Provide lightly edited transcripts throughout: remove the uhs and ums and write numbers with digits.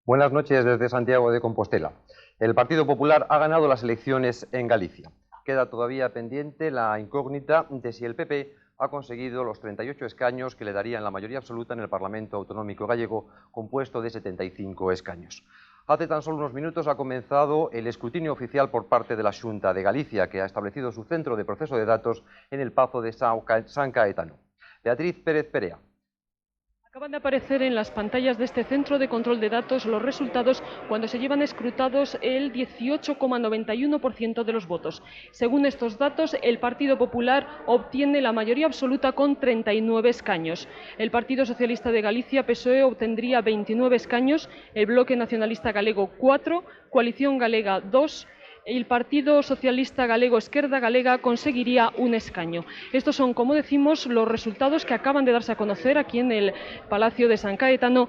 Buenas noches desde Santiago de Compostela. El Partido Popular ha ganado las elecciones en Galicia. Queda todavía pendiente la incógnita de si el PP ha conseguido los 38 escaños que le darían la mayoría absoluta en el Parlamento Autonómico Gallego, compuesto de 75 escaños. Hace tan solo unos minutos ha comenzado el escrutinio oficial por parte de la Xunta de Galicia, que ha establecido su centro de proceso de datos en el Pazo de San Caetano. Beatriz Pérez Perea. Acaban de aparecer en las pantallas de este centro de control de datos los resultados cuando se llevan escrutados el 18,91% de los votos. Según estos datos, el Partido Popular obtiene la mayoría absoluta con 39 escaños. El Partido Socialista de Galicia, PSOE, obtendría 29 escaños, el Bloque Nacionalista Galego 4, Coalición Galega 2, el Partido Socialista Galego Esquerda Galega conseguiría un escaño. Estos son, como decimos, los resultados que acaban de darse a conocer aquí en el Palacio de San Caetano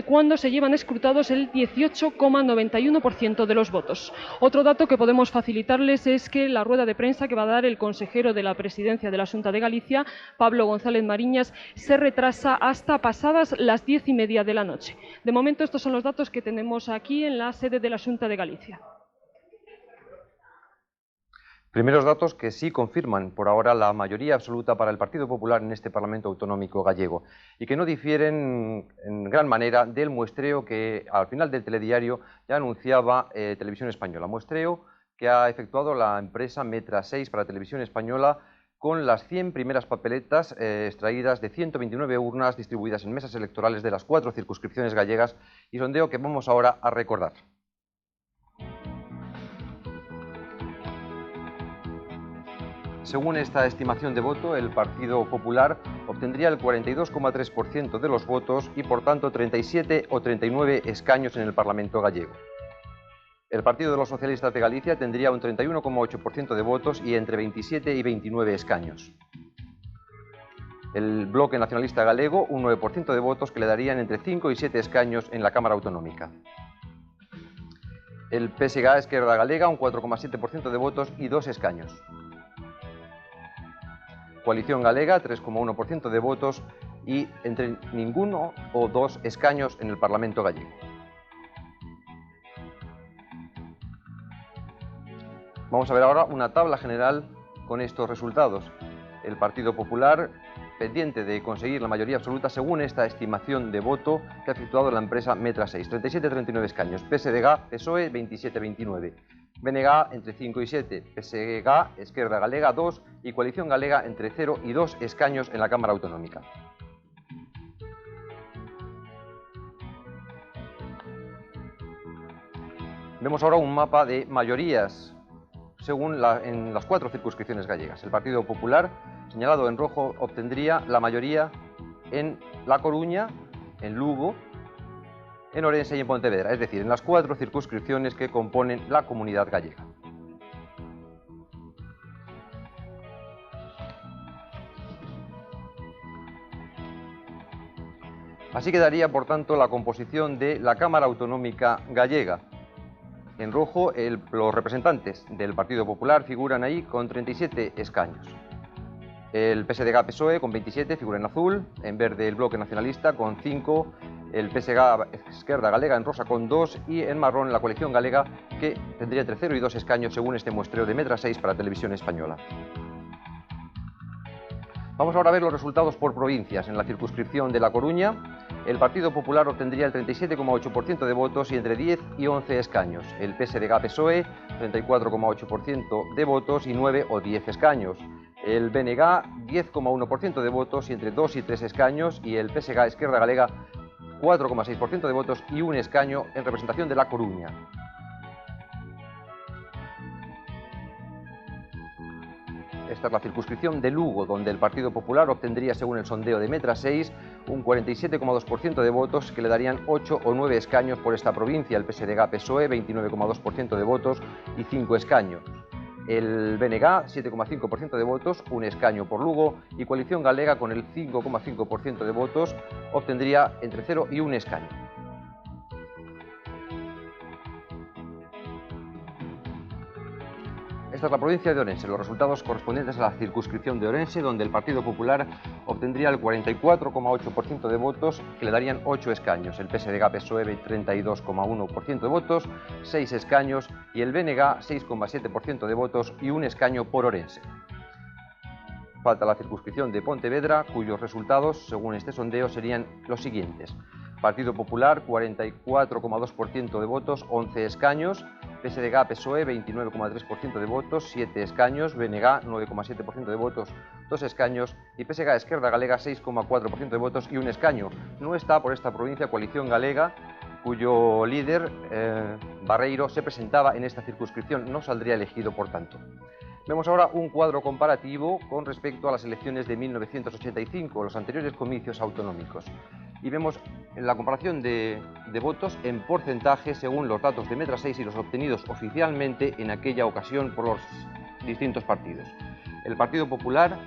cuando se llevan escrutados el 18,91% de los votos. Otro dato que podemos facilitarles es que la rueda de prensa que va a dar el consejero de la presidencia de la Xunta de Galicia, Pablo González Mariñas, se retrasa hasta pasadas las 10:30 de la noche. De momento, estos son los datos que tenemos aquí en la sede de la Xunta de Galicia. Primeros datos que sí confirman por ahora la mayoría absoluta para el Partido Popular en este Parlamento Autonómico gallego y que no difieren en gran manera del muestreo que al final del telediario ya anunciaba Televisión Española. Muestreo que ha efectuado la empresa Metra 6 para Televisión Española con las 100 primeras papeletas extraídas de 129 urnas distribuidas en mesas electorales de las 4 circunscripciones gallegas y sondeo que vamos ahora a recordar. Según esta estimación de voto, el Partido Popular obtendría el 42,3% de los votos y, por tanto, 37 o 39 escaños en el Parlamento gallego. El Partido de los Socialistas de Galicia tendría un 31,8% de votos y entre 27 y 29 escaños. El Bloque Nacionalista Galego, un 9% de votos que le darían entre 5 y 7 escaños en la Cámara Autonómica. El PSG Esquerda Galega, un 4,7% de votos y 2 escaños. Coalición Galega, 3,1% de votos y entre ninguno o 2 escaños en el Parlamento gallego. Vamos a ver ahora una tabla general con estos resultados. El Partido Popular, pendiente de conseguir la mayoría absoluta según esta estimación de voto que ha efectuado la empresa Metra 6, 37-39 escaños. PSDG, PSOE, 27-29. BNG entre 5 y 7, PSG, Esquerda Galega 2 y Coalición Galega entre 0 y 2 escaños en la Cámara Autonómica. Vemos ahora un mapa de mayorías según en las 4 circunscripciones gallegas. El Partido Popular, señalado en rojo, obtendría la mayoría en La Coruña, en Lugo, en Orense y en Pontevedra, es decir, en las 4 circunscripciones que componen la comunidad gallega. Así quedaría, por tanto, la composición de la Cámara Autonómica gallega. En rojo, los representantes del Partido Popular figuran ahí con 37 escaños. El PSDG-PSOE con 27 figura en azul, en verde el Bloque Nacionalista con 5, el PSG Esquerda Galega en rosa con 2 y en marrón la Coalición Galega que tendría entre 0 y 2 escaños según este muestreo de Metra 6 para Televisión Española. Vamos ahora a ver los resultados por provincias. En la circunscripción de La Coruña, el Partido Popular obtendría el 37,8% de votos y entre 10 y 11 escaños. El PSDG-PSOE, 34,8% de votos y 9 o 10 escaños. El BNG, 10,1% de votos y entre 2 y 3 escaños. Y el PSG Esquerda Galega, 4,6% de votos y 1 escaño en representación de La Coruña. Esta es la circunscripción de Lugo, donde el Partido Popular obtendría, según el sondeo de Metra 6, un 47,2% de votos que le darían 8 o 9 escaños por esta provincia. El PSDG-PSOE, 29,2% de votos y 5 escaños. El BNG, 7,5% de votos, un escaño por Lugo, y Coalición Galega, con el 5,5% de votos, obtendría entre 0 y 1 escaño. Esta es la provincia de Orense, los resultados correspondientes a la circunscripción de Orense, donde el Partido Popular obtendría el 44,8% de votos, que le darían 8 escaños. El PSDG-PSOE 32,1% de votos, 6 escaños, y el BNG 6,7% de votos y 1 escaño por Orense. Falta la circunscripción de Pontevedra, cuyos resultados, según este sondeo, serían los siguientes. Partido Popular, 44,2% de votos, 11 escaños. PSDG-PSOE, 29,3% de votos, 7 escaños. BNG, 9,7% de votos, 2 escaños. Y PSG-Esquerda Galega, 6,4% de votos y 1 escaño. No está por esta provincia Coalición Galega, cuyo líder, Barreiro, se presentaba en esta circunscripción. No saldría elegido, por tanto. Vemos ahora un cuadro comparativo con respecto a las elecciones de 1985, los anteriores comicios autonómicos. Y vemos la comparación de votos en porcentaje según los datos de Metra 6 y los obtenidos oficialmente en aquella ocasión por los distintos partidos. El Partido Popular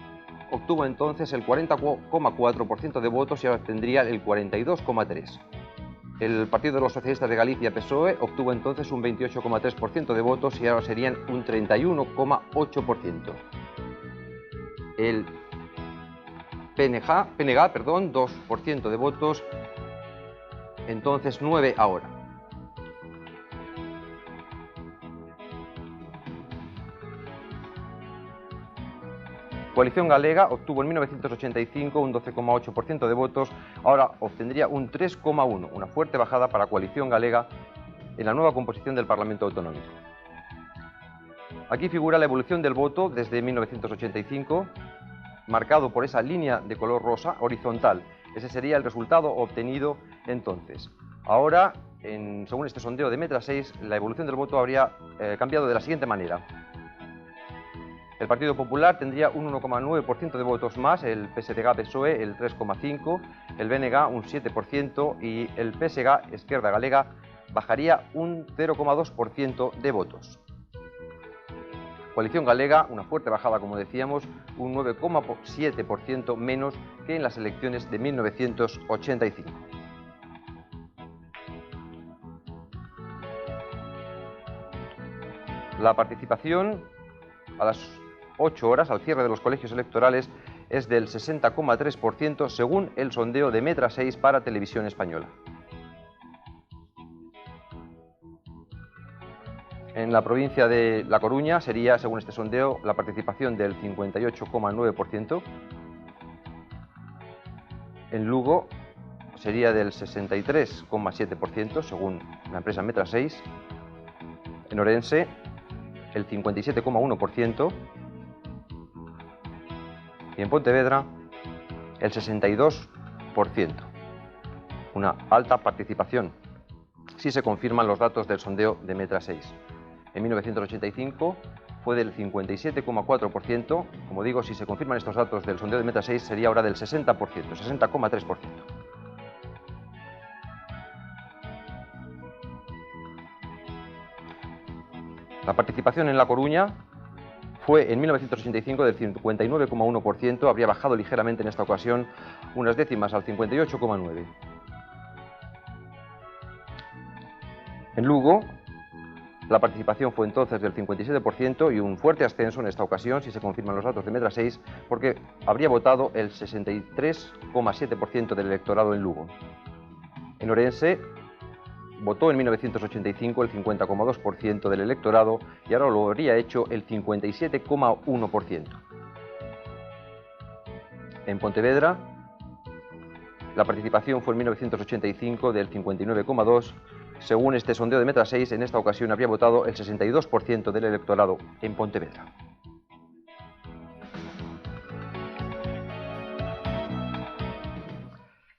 obtuvo entonces el 40,4% de votos y ahora obtendría el 42,3%. El Partido de los Socialistas de Galicia, PSOE, obtuvo entonces un 28,3% de votos y ahora serían un 31,8%. El PNG, 2% de votos, entonces 9 ahora. Coalición Galega obtuvo en 1985 un 12,8% de votos, ahora obtendría un 3,1%, una fuerte bajada para Coalición Galega en la nueva composición del Parlamento Autonómico. Aquí figura la evolución del voto desde 1985, marcado por esa línea de color rosa horizontal. Ese sería el resultado obtenido entonces. Ahora, según este sondeo de Metra 6, la evolución del voto habría cambiado de la siguiente manera. El Partido Popular tendría un 1,9% de votos más, el PSDG-PSOE el 3,5%, el BNG un 7% y el PSG-Esquerda Galega bajaría un 0,2% de votos. Coalición Galega, una fuerte bajada, como decíamos, un 9,7% menos que en las elecciones de 1985. La participación a las 8 horas, al cierre de los colegios electorales, es del 60,3% según el sondeo de Metra 6 para Televisión Española. En la provincia de La Coruña sería, según este sondeo, la participación del 58,9%. En Lugo sería del 63,7%, según la empresa Metra 6. En Orense, el 57,1%. Y en Pontevedra, el 62%. Una alta participación, si se confirman los datos del sondeo de Metra 6. En 1985 fue del 57,4%, como digo, si se confirman estos datos del sondeo de Metra 6 sería ahora del 60%, 60,3%. La participación en La Coruña fue en 1985 del 59,1%, habría bajado ligeramente en esta ocasión unas décimas al 58,9%. En Lugo, la participación fue entonces del 57% y un fuerte ascenso en esta ocasión, si se confirman los datos de Metra 6, porque habría votado el 63,7% del electorado en Lugo. En Orense votó en 1985 el 50,2% del electorado y ahora lo habría hecho el 57,1%. En Pontevedra, la participación fue en 1985 del 59,2%. Según este sondeo de Metra 6, en esta ocasión habría votado el 62% del electorado en Pontevedra.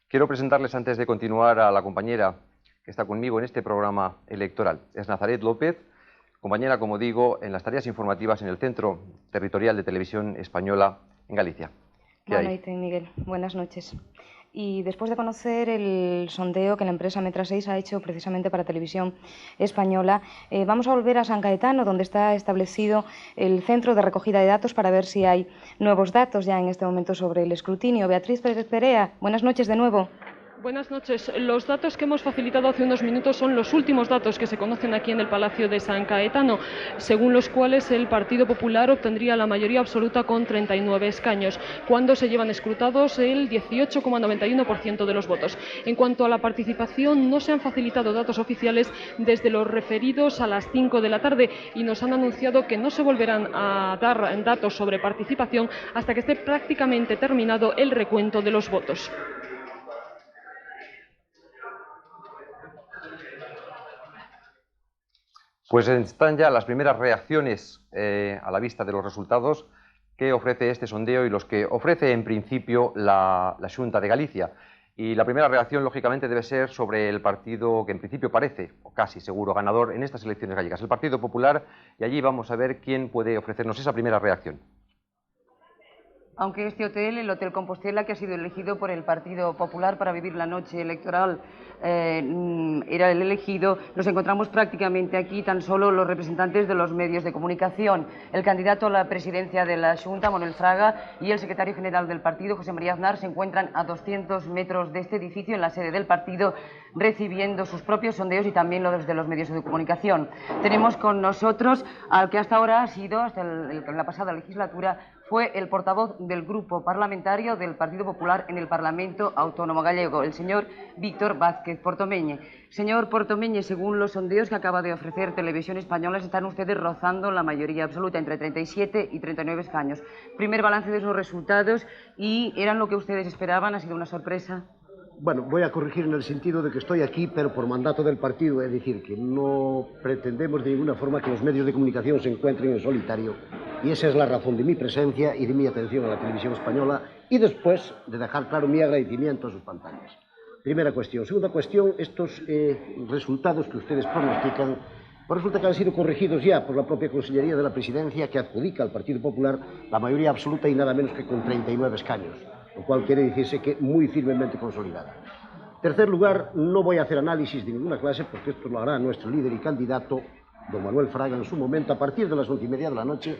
Quiero presentarles, antes de continuar, a la compañera que está conmigo en este programa electoral. Es Nazaret López, compañera, como digo, en las tareas informativas en el Centro Territorial de Televisión Española en Galicia. Buenas noches, Miguel. Buenas noches. Y después de conocer el sondeo que la empresa Metra 6 ha hecho precisamente para Televisión Española, vamos a volver a San Caetano, donde está establecido el centro de recogida de datos, para ver si hay nuevos datos ya en este momento sobre el escrutinio. Beatriz Pérez Perea, buenas noches de nuevo. Buenas noches. Los datos que hemos facilitado hace unos minutos son los últimos datos que se conocen aquí en el Palacio de San Caetano, según los cuales el Partido Popular obtendría la mayoría absoluta con 39 escaños, cuando se llevan escrutados el 18,91% de los votos. En cuanto a la participación, no se han facilitado datos oficiales desde los referidos a las 5 de la tarde y nos han anunciado que no se volverán a dar datos sobre participación hasta que esté prácticamente terminado el recuento de los votos. Pues están ya las primeras reacciones a la vista de los resultados que ofrece este sondeo y los que ofrece en principio la Xunta de Galicia. Y la primera reacción, lógicamente, debe ser sobre el partido que en principio parece, o casi seguro, ganador en estas elecciones gallegas, el Partido Popular, y allí vamos a ver quién puede ofrecernos esa primera reacción. Aunque este hotel, el Hotel Compostela, que ha sido elegido por el Partido Popular para vivir la noche electoral, era el elegido, nos encontramos prácticamente aquí tan solo los representantes de los medios de comunicación. El candidato a la presidencia de la Xunta, Manuel Fraga, y el secretario general del partido, José María Aznar, se encuentran a 200 metros de este edificio, en la sede del partido, recibiendo sus propios sondeos y también los de los medios de comunicación. Tenemos con nosotros al que hasta ahora ha sido, en la pasada legislatura, fue el portavoz del Grupo Parlamentario del Partido Popular en el Parlamento Autónomo Gallego, el señor Víctor Vázquez Portomeñe. Señor Portomeñe, según los sondeos que acaba de ofrecer Televisión Española, están ustedes rozando la mayoría absoluta, entre 37 y 39 escaños. Primer balance de esos resultados, ¿y eran lo que ustedes esperaban? ¿Ha sido una sorpresa? Bueno, voy a corregir en el sentido de que estoy aquí, pero por mandato del partido, es decir, que no pretendemos de ninguna forma que los medios de comunicación se encuentren en solitario. Y esa es la razón de mi presencia y de mi atención a la televisión española, y después de dejar claro mi agradecimiento a sus pantallas. Primera cuestión. Segunda cuestión, estos resultados que ustedes pronostican, pues resulta que han sido corregidos ya por la propia Consellería de la Presidencia, que adjudica al Partido Popular la mayoría absoluta y nada menos que con 39 escaños. Lo cual quiere decirse que muy firmemente consolidada. En tercer lugar, no voy a hacer análisis de ninguna clase, porque esto lo hará nuestro líder y candidato, don Manuel Fraga, en su momento, a partir de las 11:30 de la noche,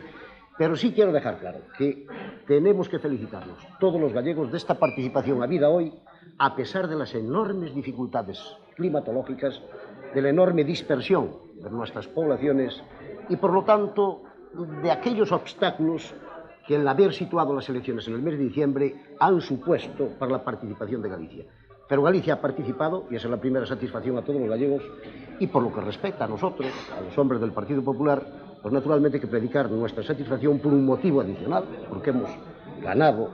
pero sí quiero dejar claro que tenemos que felicitarnos, todos los gallegos, de esta participación habida hoy, a pesar de las enormes dificultades climatológicas, de la enorme dispersión de nuestras poblaciones y, por lo tanto, de aquellos obstáculos que el haber situado las elecciones en el mes de diciembre han supuesto para la participación de Galicia. Pero Galicia ha participado, y esa es la primera satisfacción a todos los gallegos, y por lo que respecta a nosotros, a los hombres del Partido Popular, pues naturalmente hay que predicar nuestra satisfacción por un motivo adicional, porque hemos ganado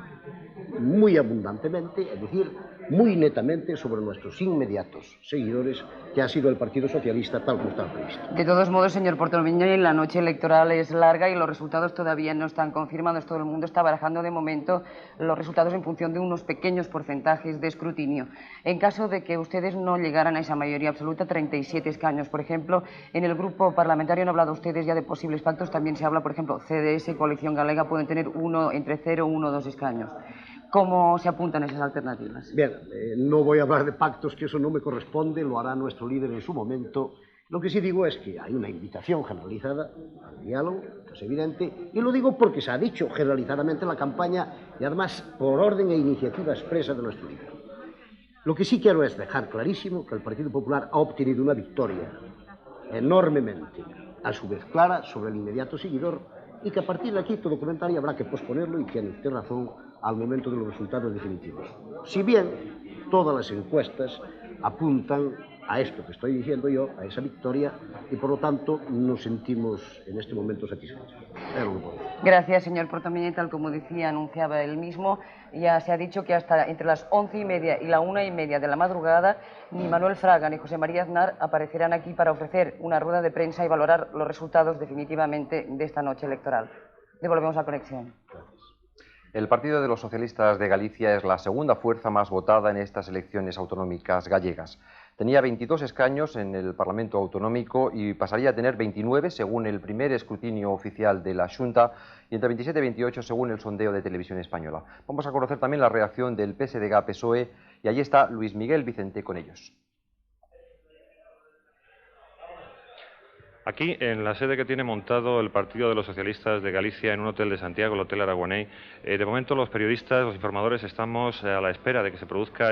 muy abundantemente, es decir, muy netamente sobre nuestros inmediatos seguidores, que ha sido el Partido Socialista tal como estaba previsto. De todos modos, señor Portomeñe, la noche electoral es larga y los resultados todavía no están confirmados. Todo el mundo está barajando de momento los resultados en función de unos pequeños porcentajes de escrutinio. En caso de que ustedes no llegaran a esa mayoría absoluta, 37 escaños, por ejemplo, en el grupo parlamentario han hablado ustedes ya de posibles pactos. También se habla, por ejemplo, CDS, Coalición Galega, pueden tener entre 0, 1 o 2 escaños. ¿Cómo se apuntan esas alternativas? Bien, no voy a hablar de pactos, que eso no me corresponde, lo hará nuestro líder en su momento. Lo que sí digo es que hay una invitación generalizada al diálogo, que es evidente, y lo digo porque se ha dicho generalizadamente en la campaña y además por orden e iniciativa expresa de nuestro líder. Lo que sí quiero es dejar clarísimo que el Partido Popular ha obtenido una victoria enormemente, a su vez clara, sobre el inmediato seguidor, y que a partir de aquí todo comentario habrá que posponerlo, y tiene usted razón, al momento de los resultados definitivos. Si bien todas las encuestas apuntan a esto que estoy diciendo yo, a esa victoria, y por lo tanto nos sentimos en este momento satisfechos. Gracias, señor Portomeñe. Tal como decía, anunciaba él mismo, ya se ha dicho que hasta entre las 11:30 y la 1:30 de la madrugada ni Manuel Fraga ni José María Aznar aparecerán aquí para ofrecer una rueda de prensa y valorar los resultados definitivamente de esta noche electoral. Devolvemos la conexión. El Partido de los Socialistas de Galicia es la segunda fuerza más votada en estas elecciones autonómicas gallegas. Tenía 22 escaños en el Parlamento Autonómico y pasaría a tener 29 según el primer escrutinio oficial de la Xunta y entre 27 y 28 según el sondeo de Televisión Española. Vamos a conocer también la reacción del PSDG-PSOE y allí está Luis Miguel Vicente con ellos. Aquí, en la sede que tiene montado el Partido de los Socialistas de Galicia en un hotel de Santiago, el Hotel Araguaney, de momento los periodistas, los informadores, estamos a la espera de que se produzca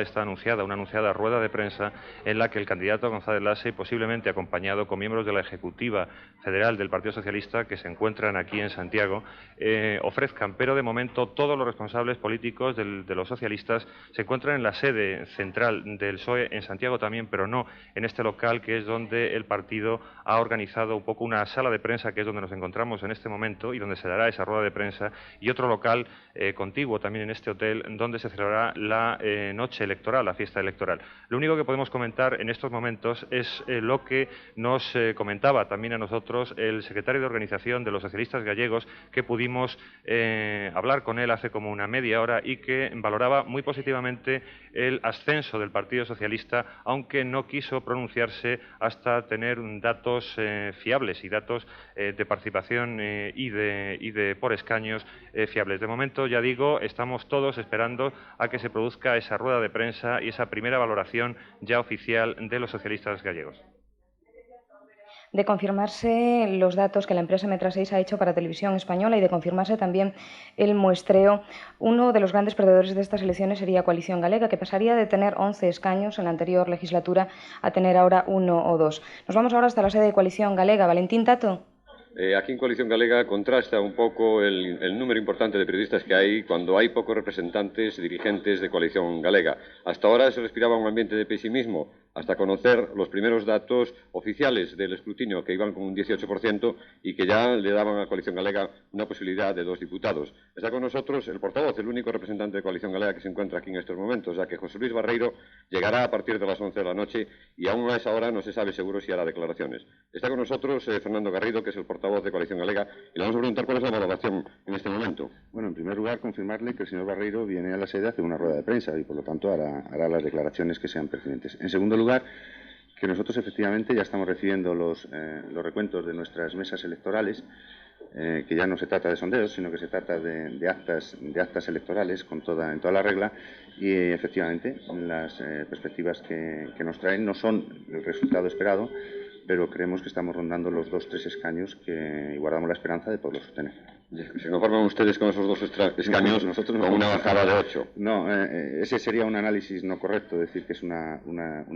una anunciada rueda de prensa en la que el candidato González Lasse, posiblemente acompañado con miembros de la Ejecutiva Federal del Partido Socialista que se encuentran aquí en Santiago, ofrezcan. Pero de momento todos los responsables políticos de los socialistas se encuentran en la sede central del PSOE en Santiago también, pero no en este local que es donde el partido ha organizado un poco una sala de prensa, que es donde nos encontramos en este momento y donde se dará esa rueda de prensa, y otro local contiguo también en este hotel donde se celebrará la noche electoral, la fiesta electoral. Lo único que podemos comentar en estos momentos es lo que nos comentaba también a nosotros el secretario de Organización de los Socialistas Gallegos, que pudimos hablar con él hace como una media hora y que valoraba muy positivamente el ascenso del Partido Socialista, aunque no quiso pronunciarse hasta tener datos fiables y datos de participación y de por escaños fiables. De momento, ya digo, estamos todos esperando a que se produzca esa rueda de prensa y esa primera valoración ya oficial de los socialistas gallegos. De confirmarse los datos que la empresa Metra 6 ha hecho para Televisión Española y de confirmarse también el muestreo, uno de los grandes perdedores de estas elecciones sería Coalición Galega, que pasaría de tener 11 escaños en la anterior legislatura a tener ahora 1 o 2. Nos vamos ahora hasta la sede de Coalición Galega. Valentín Tato. Aquí en Coalición Galega contrasta un poco el número importante de periodistas que hay cuando hay pocos representantes dirigentes de Coalición Galega. Hasta ahora se respiraba un ambiente de pesimismo, hasta conocer los primeros datos oficiales del escrutinio, que iban con un 18% y que ya le daban a Coalición Galega una posibilidad de 2 diputados. Está con nosotros el portavoz, el único representante de Coalición Galega que se encuentra aquí en estos momentos, ya que José Luis Barreiro llegará a partir de las 11 de la noche y aún a esa hora no se sabe seguro si hará declaraciones. Está con nosotros Fernando Garrido, que es el portavoz de Coalición Galega, y le vamos a preguntar cuál es la valoración en este momento. Bueno, en primer lugar, confirmarle que el señor Barreiro viene a la sede a hacer una rueda de prensa y, por lo tanto, hará las declaraciones que sean pertinentes. En segundo lugar, que nosotros efectivamente ya estamos recibiendo los recuentos de nuestras mesas electorales, que ya no se trata de sondeos, sino que se trata de actas electorales en toda la regla, y efectivamente las perspectivas que nos traen no son el resultado esperado, pero creemos que estamos rondando los 2-3 escaños y guardamos la esperanza de poderlos obtener. ¿Se conforman ustedes con esos 2 escaños nosotros con una bajada de 8? No, ese sería un análisis no correcto, decir que es una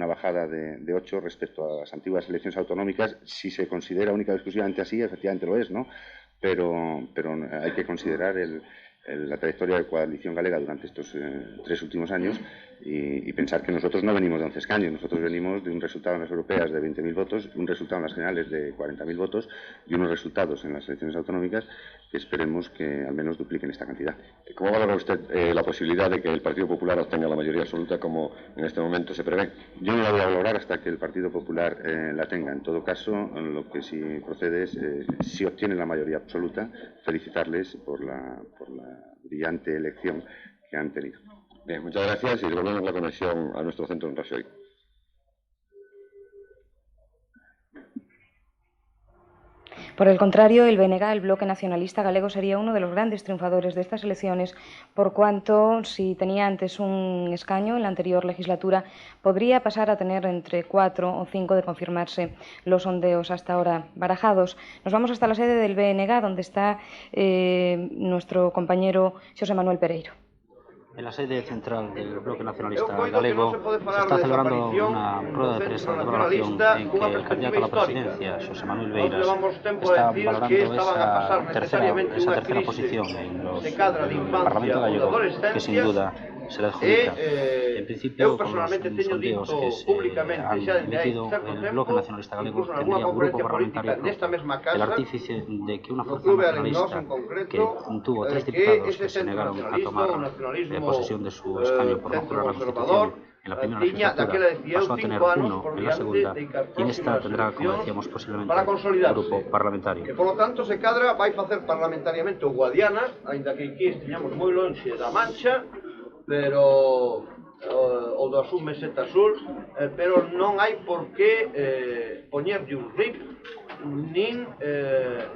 bajada de 8 respecto a las antiguas elecciones autonómicas. Si se considera única y exclusivamente así, efectivamente lo es, ¿no? Pero hay que considerar la trayectoria de Coalición Galega durante estos 3 últimos años y pensar que nosotros no venimos de 11 escaños, nosotros venimos de un resultado en las europeas de 20.000 votos, un resultado en las generales de 40.000 votos y unos resultados en las elecciones autonómicas que esperemos que al menos dupliquen esta cantidad. ¿Cómo valora usted la posibilidad de que el Partido Popular obtenga la mayoría absoluta como en este momento se prevé? Yo no la voy a valorar hasta que el Partido Popular la tenga. En todo caso, lo que sí procede es, si obtienen la mayoría absoluta, felicitarles por la brillante elección que han tenido. Bien, muchas gracias y devolvemos la conexión a nuestro centro en Rajoy. Por el contrario, el BNG, el Bloque Nacionalista Galego, sería uno de los grandes triunfadores de estas elecciones, por cuanto, si tenía antes un escaño en la anterior legislatura, podría pasar a tener entre 4 o 5 de confirmarse los sondeos hasta ahora barajados. Nos vamos hasta la sede del BNG, donde está nuestro compañero Xosé Manuel Pereiro. En la sede central del Bloque Nacionalista Galego se está celebrando una rueda de prensa de valoración en que el candidato a la presidencia, Xosé Manuel Beiras, está valorando esa tercera posición en el Parlamento Gallego, que sin duda se le adjudica. En principio, con los sondeos que se han emitido, el Bloque Nacionalista Galego tendría un grupo parlamentario propio. El artífice de que una fuerza nacionalista que tuvo 3 diputados que se negaron a tomar posesión de su escaño por no jurar la Constitución en la primera legislatura, pasó a tener 1 en la segunda, y en esta tendrá, como decíamos, posiblemente un grupo parlamentario. Que, por lo tanto, se cadra vai facer parlamentariamente o Guadiana, ainda que aquí estiñamos moi lonxe da Mancha, pero o do Azul Meseta Azul, pero non hai por que poñerlle un rip nin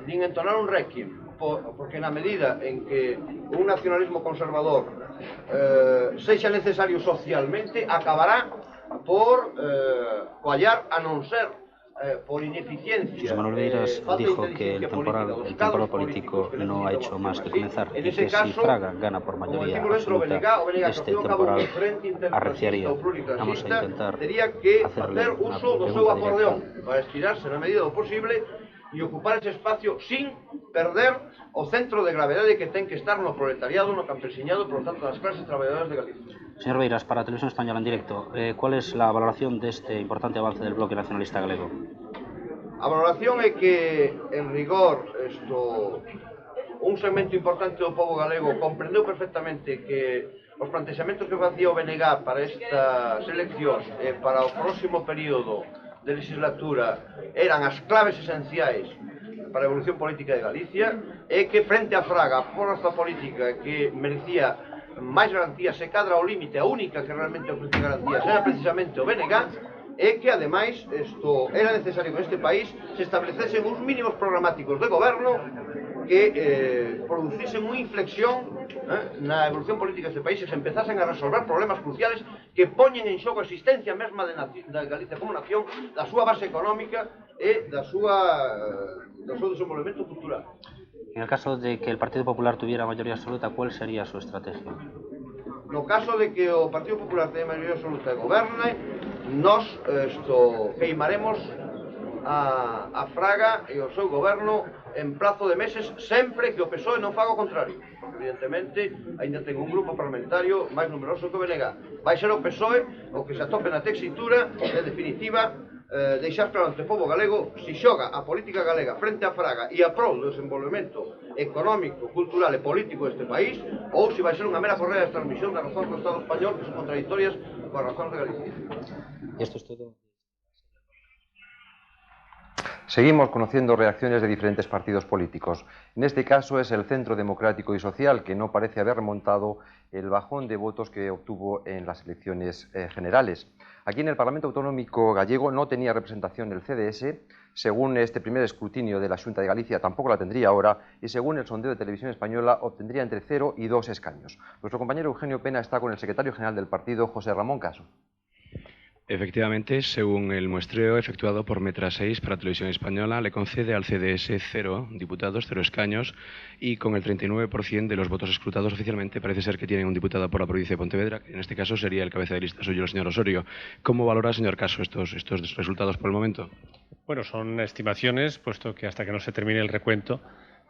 entonar un requiem, porque na medida en que un nacionalismo conservador sexa necesario socialmente, acabará por coallar, a non ser por ineficiencia, José Manuel Beiras dijo que el temporal político no ha hecho más que comenzar y que si Fraga gana por mayoría absoluta, este temporal arreciaría. Vamos a intentar hacerle una pregunta directa. para estirarse na medida do posible e ocupar ese espacio sin perder o centro de gravedade que ten que estar no proletariado, no campesiñado, por lo tanto, nas clases traballadoras de Galicia. Señor Beiras, para Televisión Española en directo, ¿cuál es la valoración de este importante avance del bloque nacionalista galego? A valoración é que, en rigor, un segmento importante do povo galego comprendeu perfectamente que os plantexamentos que facía o BNG para estas eleccións e para o próximo período de legislatura eran as claves esenciais para a evolución política de Galicia e que frente a Fraga, a forza política que merecía máis garantías e cadra ao límite, a única que realmente ofrecía garantías era precisamente o BNG, e que ademais era necesario que neste país se establecesen uns mínimos programáticos de goberno que producisen unha inflexión na evolución política deste país e se empezasen a resolver problemas cruciales que poñen en xogo a existencia mesma de Galicia como nación, da súa base económica e do seu desenvolvemento cultural. En el caso de que el Partido Popular tuviera mayoría absoluta, ¿cuál sería su estrategia? No caso de que o Partido Popular teña mayoría absoluta e goberne, nós queimaremos a Fraga e o seu goberno en plazo de meses sempre que o PSOE non faga o contrario, porque evidentemente ainda ten un grupo parlamentario máis numeroso que o BNG. Vai ser o PSOE o que se atope na textura e, en definitiva, deixar claro ante o povo galego si xoga a política galega frente a Fraga e a prol do desenvolvemento económico, cultural e político deste país, ou se vai ser unha mera correa de transmisión das razóns do Estado español que son contradictorias coas razóns de Galicia. Esto es todo. Seguimos conociendo reacciones de diferentes partidos políticos. En este caso es el Centro Democrático y Social, que no parece haber remontado el bajón de votos que obtuvo en las elecciones generales. Aquí en el Parlamento Autonómico gallego no tenía representación el CDS, según este primer escrutinio de la Xunta de Galicia tampoco la tendría ahora, y según el sondeo de Televisión Española obtendría entre 0 y 2 escaños. Nuestro compañero Eugenio Pena está con el secretario general del partido, José Ramón Caso. Efectivamente, según el muestreo efectuado por Metra 6 para Televisión Española, le concede al CDS 0 diputados, 0 escaños, y con el 39% de los votos escrutados oficialmente parece ser que tienen un diputado por la provincia de Pontevedra, que en este caso sería el cabeza de lista suyo, el señor Osorio. ¿Cómo valora, señor Caso, estos resultados por el momento? Bueno, son estimaciones, puesto que hasta que no se termine el recuento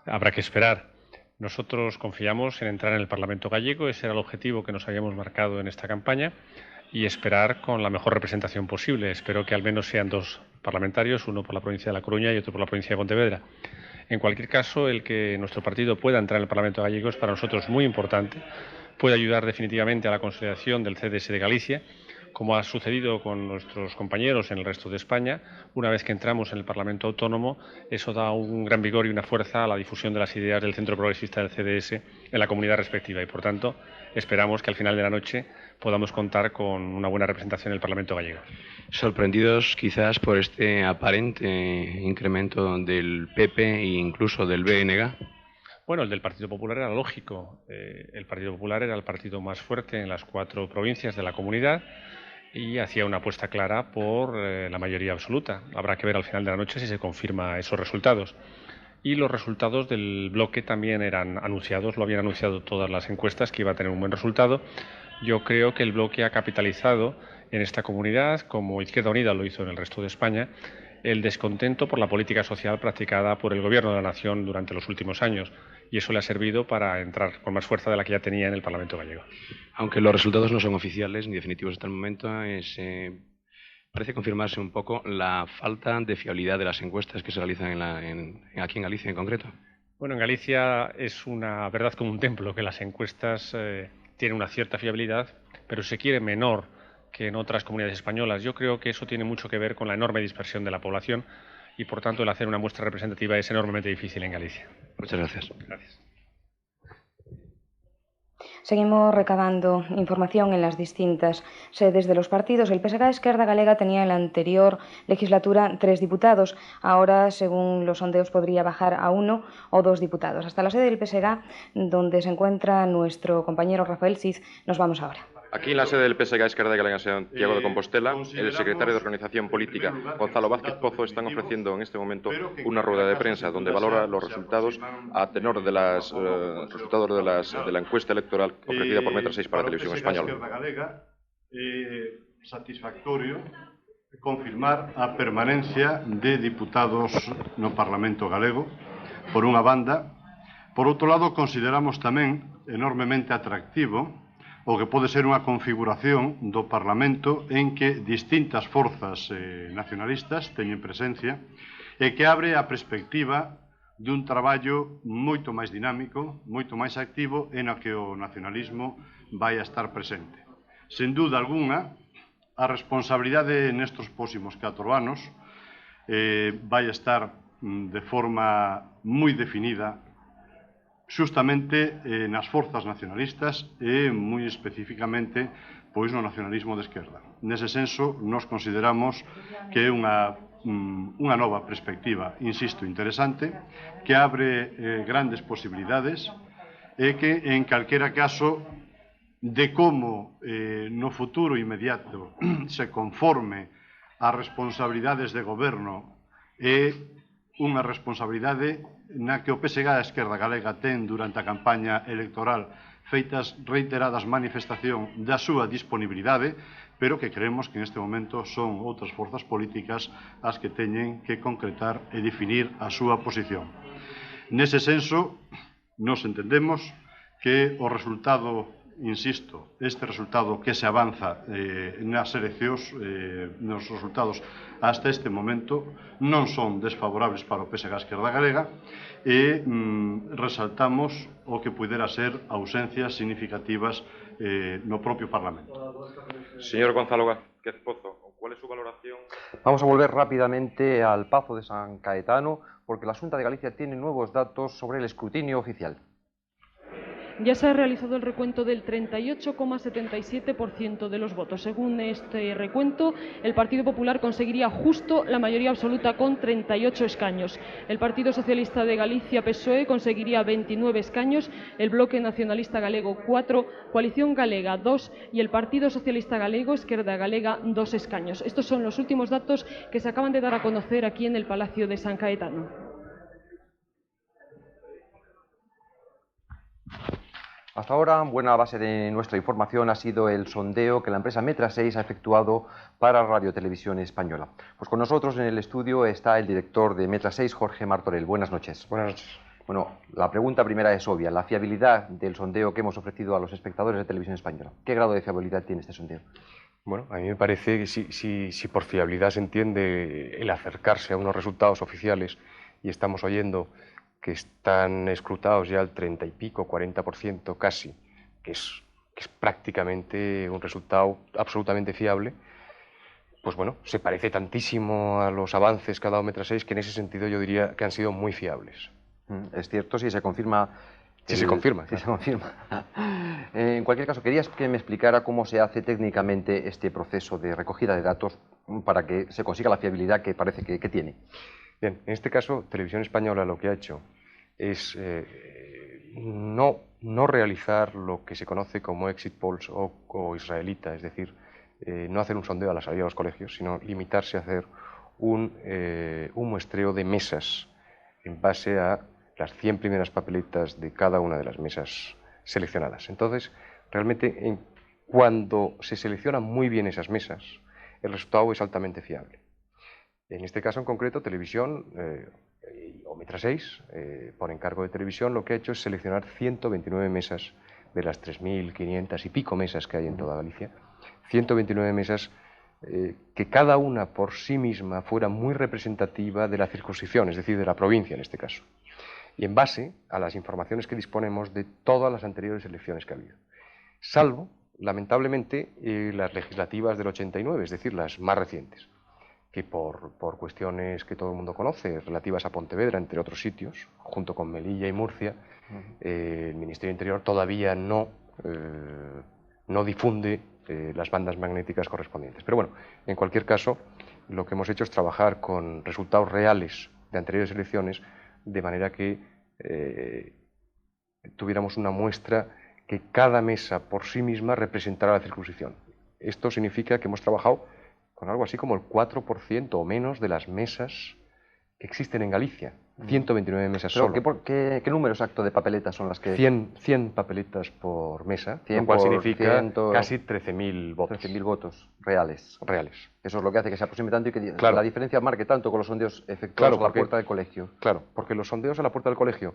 habrá que esperar. Nosotros confiamos en entrar en el Parlamento gallego, ese era el objetivo que nos habíamos marcado en esta campaña, y esperar con la mejor representación posible. Espero que al menos sean 2 parlamentarios, uno por la provincia de La Coruña y otro por la provincia de Pontevedra. En cualquier caso, el que nuestro partido pueda entrar en el Parlamento gallego es para nosotros muy importante, puede ayudar definitivamente a la consolidación del CDS de Galicia, como ha sucedido con nuestros compañeros en el resto de España. Una vez que entramos en el Parlamento Autónomo, eso da un gran vigor y una fuerza a la difusión de las ideas del Centro Progresista del CDS en la comunidad respectiva, y por tanto esperamos que al final de la noche podamos contar con una buena representación en el Parlamento gallego. Sorprendidos quizás por este aparente incremento del PP e incluso del BNG. Bueno, el del Partido Popular era lógico. El Partido Popular era el partido más fuerte en las 4 provincias de la comunidad y hacía una apuesta clara por la mayoría absoluta. Habrá que ver al final de la noche si se confirma esos resultados. Y los resultados del bloque también eran anunciados, lo habían anunciado todas las encuestas, que iba a tener un buen resultado. Yo creo que el bloque ha capitalizado en esta comunidad, como Izquierda Unida lo hizo en el resto de España, el descontento por la política social practicada por el Gobierno de la Nación durante los últimos años, y eso le ha servido para entrar con más fuerza de la que ya tenía en el Parlamento gallego. Aunque los resultados no son oficiales ni definitivos hasta el momento, parece confirmarse un poco la falta de fiabilidad de las encuestas que se realizan aquí en Galicia en concreto. Bueno, en Galicia es una verdad como un templo que las encuestas tienen una cierta fiabilidad, pero se quiere menor que en otras comunidades españolas. Yo creo que eso tiene mucho que ver con la enorme dispersión de la población y, por tanto, el hacer una muestra representativa es enormemente difícil en Galicia. Muchas gracias. Gracias. Seguimos recabando información en las distintas sedes de los partidos. El PSG Esquerda Galega tenía en la anterior legislatura 3 diputados. Ahora, según los sondeos, podría bajar a 1 o 2 diputados. Hasta la sede del PSG, donde se encuentra nuestro compañero Rafael Cid, nos vamos ahora. Aquí en la sede del PSG Esquerda Galega en Santiago de Compostela, el secretario de Organización Política, Gonzalo Vázquez Pozo, están ofreciendo en este momento una rueda de prensa donde valora los resultados a tenor de los resultados de la encuesta electoral ofrecida por Metra 6 para Televisión Española. Satisfactorio confirmar a permanencia de diputados no Parlamento galego, por unha banda. Por outro lado, consideramos tamén enormemente atractivo o que pode ser unha configuración do Parlamento en que distintas forzas nacionalistas teñen presencia e que abre a perspectiva dun traballo moito máis dinámico, moito máis activo en a que o nacionalismo vai a estar presente. Sen dúda algunha, a responsabilidade nestes próximos 4 anos vai a estar de forma moi definida xustamente nas forzas nacionalistas e moi especificamente pois no nacionalismo de esquerda. Nese senso, nos consideramos que é unha nova perspectiva, insisto, interesante, que abre grandes posibilidades e que, en calquera caso, de como no futuro inmediato se conforme as responsabilidades de goberno e unha responsabilidade na que o PSG a Esquerda Galega ten durante a campaña electoral feitas reiteradas manifestación da súa disponibilidade, pero que creemos que neste momento son outras forzas políticas as que teñen que concretar e definir a súa posición. Nese senso, nos entendemos que o resultado, insisto, este resultado que se avanza nas eleccións, nos resultados hasta este momento, non son desfavorables para o PSG a Esquerda Galega e resaltamos o que pudera ser ausencias significativas no propio Parlamento. Señor Gonzalo Vázquez Pozo, ¿cuál es su valoración? Vamos a volver rápidamente al Pazo de San Caetano, porque la Xunta de Galicia tiene nuevos datos sobre el escrutinio oficial. Ya se ha realizado el recuento del 38,77% de los votos. Según este recuento, el Partido Popular conseguiría justo la mayoría absoluta con 38 escaños. El Partido Socialista de Galicia, PSOE, conseguiría 29 escaños, el Bloque Nacionalista Galego 4, Coalición Galega 2 y el Partido Socialista Galego, Esquerda Galega 2 escaños. Estos son los últimos datos que se acaban de dar a conocer aquí en el Palacio de San Caetano. Hasta ahora, buena base de nuestra información ha sido el sondeo que la empresa Metra 6 ha efectuado para Radio Televisión Española. Pues con nosotros en el estudio está el director de Metra 6, Jorge Martorell. Buenas noches. Buenas noches. Bueno, la pregunta primera es obvia, la fiabilidad del sondeo que hemos ofrecido a los espectadores de Televisión Española. ¿Qué grado de fiabilidad tiene este sondeo? Bueno, a mí me parece que si por fiabilidad se entiende el acercarse a unos resultados oficiales y estamos oyendo que están escrutados ya al 30 y pico, 40% casi, que es prácticamente un resultado absolutamente fiable, pues bueno, se parece tantísimo a los avances que ha dado Metra 6 que en ese sentido yo diría que han sido muy fiables. Es cierto, si se confirma... Si se confirma. Si se confirma. En cualquier caso, querías que me explicara cómo se hace técnicamente este proceso de recogida de datos para que se consiga la fiabilidad que parece que tiene. Bien, en este caso, Televisión Española lo que ha hecho es no realizar lo que se conoce como exit polls o israelita, es decir, no hacer un sondeo a la salida de los colegios, sino limitarse a hacer un muestreo de mesas en base a las 100 primeras papeletas de cada una de las mesas seleccionadas. Entonces, realmente, cuando se seleccionan muy bien esas mesas, el resultado es altamente fiable. En este caso en concreto, Televisión o Metra 6, por encargo de Televisión, lo que ha hecho es seleccionar 129 mesas de las 3.500 y pico mesas que hay en toda Galicia, 129 mesas que cada una por sí misma fuera muy representativa de la circunscripción, es decir, de la provincia en este caso, y en base a las informaciones que disponemos de todas las anteriores elecciones que ha habido, salvo, lamentablemente, las legislativas del 89, es decir, las más recientes, que por cuestiones que todo el mundo conoce, relativas a Pontevedra, entre otros sitios, junto con Melilla y Murcia, el Ministerio del Interior todavía no difunde las bandas magnéticas correspondientes. Pero bueno, en cualquier caso, lo que hemos hecho es trabajar con resultados reales de anteriores elecciones, de manera que tuviéramos una muestra que cada mesa por sí misma representará la circunscripción. Esto significa que hemos trabajado con algo así como el 4% o menos de las mesas que existen en Galicia. 129 mesas Pero solo. ¿qué número exacto de papeletas son las que...? 100 papeletas por mesa, 100 lo cual por significa 100, casi 13.000 votos. 13.000 votos reales. Eso es lo que hace que se aproxime tanto y que claro. La diferencia marque tanto con los sondeos efectuados a la puerta del colegio. Claro, porque los sondeos a la puerta del colegio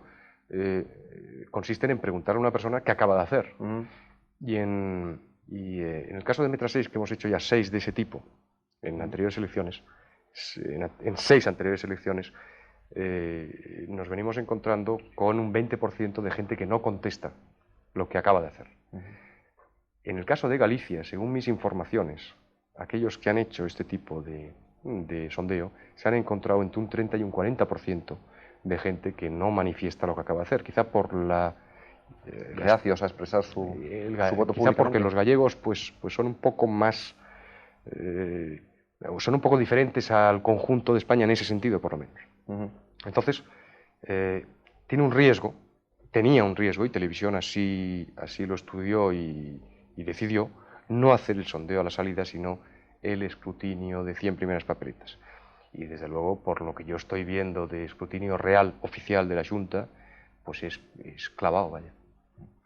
consisten en preguntar a una persona qué acaba de hacer. Y en el caso de Metra 6, que hemos hecho ya 6 de ese tipo en anteriores elecciones, en 6 anteriores elecciones, nos venimos encontrando con un 20% de gente que no contesta lo que acaba de hacer. En el caso de Galicia, según mis informaciones, aquellos que han hecho este tipo de sondeo se han encontrado entre un 30 y un 40% de gente que no manifiesta lo que acaba de hacer, quizá por reacios a expresar su voto público. Quizá porque los gallegos pues son un poco más son un poco diferentes al conjunto de España en ese sentido, por lo menos. Entonces, tenía un riesgo, y Televisión así lo estudió y decidió no hacer el sondeo a la salida, sino el escrutinio de 100 primeras papeletas. Y desde luego, por lo que yo estoy viendo de escrutinio real, oficial de la Xunta, pues es clavado, vaya,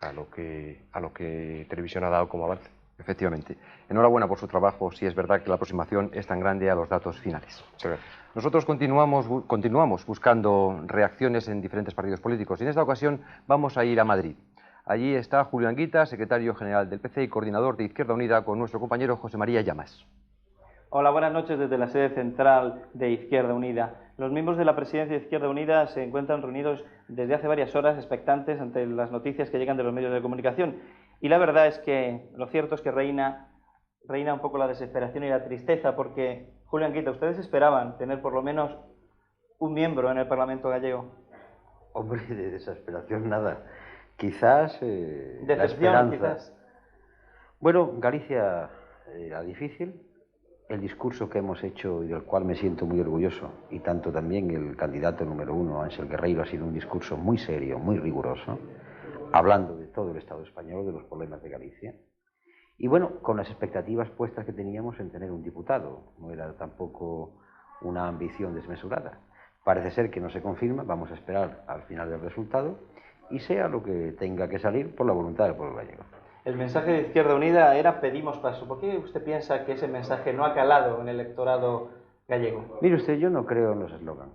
a lo que Televisión ha dado como avance. Efectivamente. Enhorabuena por su trabajo, si es verdad que la aproximación es tan grande a los datos finales. Sí. Nosotros continuamos buscando reacciones en diferentes partidos políticos y en esta ocasión vamos a ir a Madrid. Allí está Julio Anguita, secretario general del PC y coordinador de Izquierda Unida, con nuestro compañero José María Llamas. Hola, buenas noches desde la sede central de Izquierda Unida. Los miembros de la presidencia de Izquierda Unida se encuentran reunidos desde hace varias horas expectantes ante las noticias que llegan de los medios de comunicación. Y la verdad es que lo cierto es que reina un poco la desesperación y la tristeza, porque, Julio Anguita, ¿ustedes esperaban tener por lo menos un miembro en el Parlamento gallego? Hombre, de desesperación nada. Quizás decepción, la esperanza. quizás. Bueno, Galicia era difícil. El discurso que hemos hecho y del cual me siento muy orgulloso, y tanto también el candidato número 1, Ángel Guerreiro, ha sido un discurso muy serio, muy riguroso, hablando de todo el Estado español, de los problemas de Galicia. Y bueno, con las expectativas puestas que teníamos en tener un diputado, no era tampoco una ambición desmesurada. Parece ser que no se confirma, vamos a esperar al final del resultado y sea lo que tenga que salir por la voluntad del pueblo gallego. El mensaje de Izquierda Unida era pedimos paso. ¿Por qué usted piensa que ese mensaje no ha calado en el electorado gallego? Mire usted, yo no creo en los eslogans.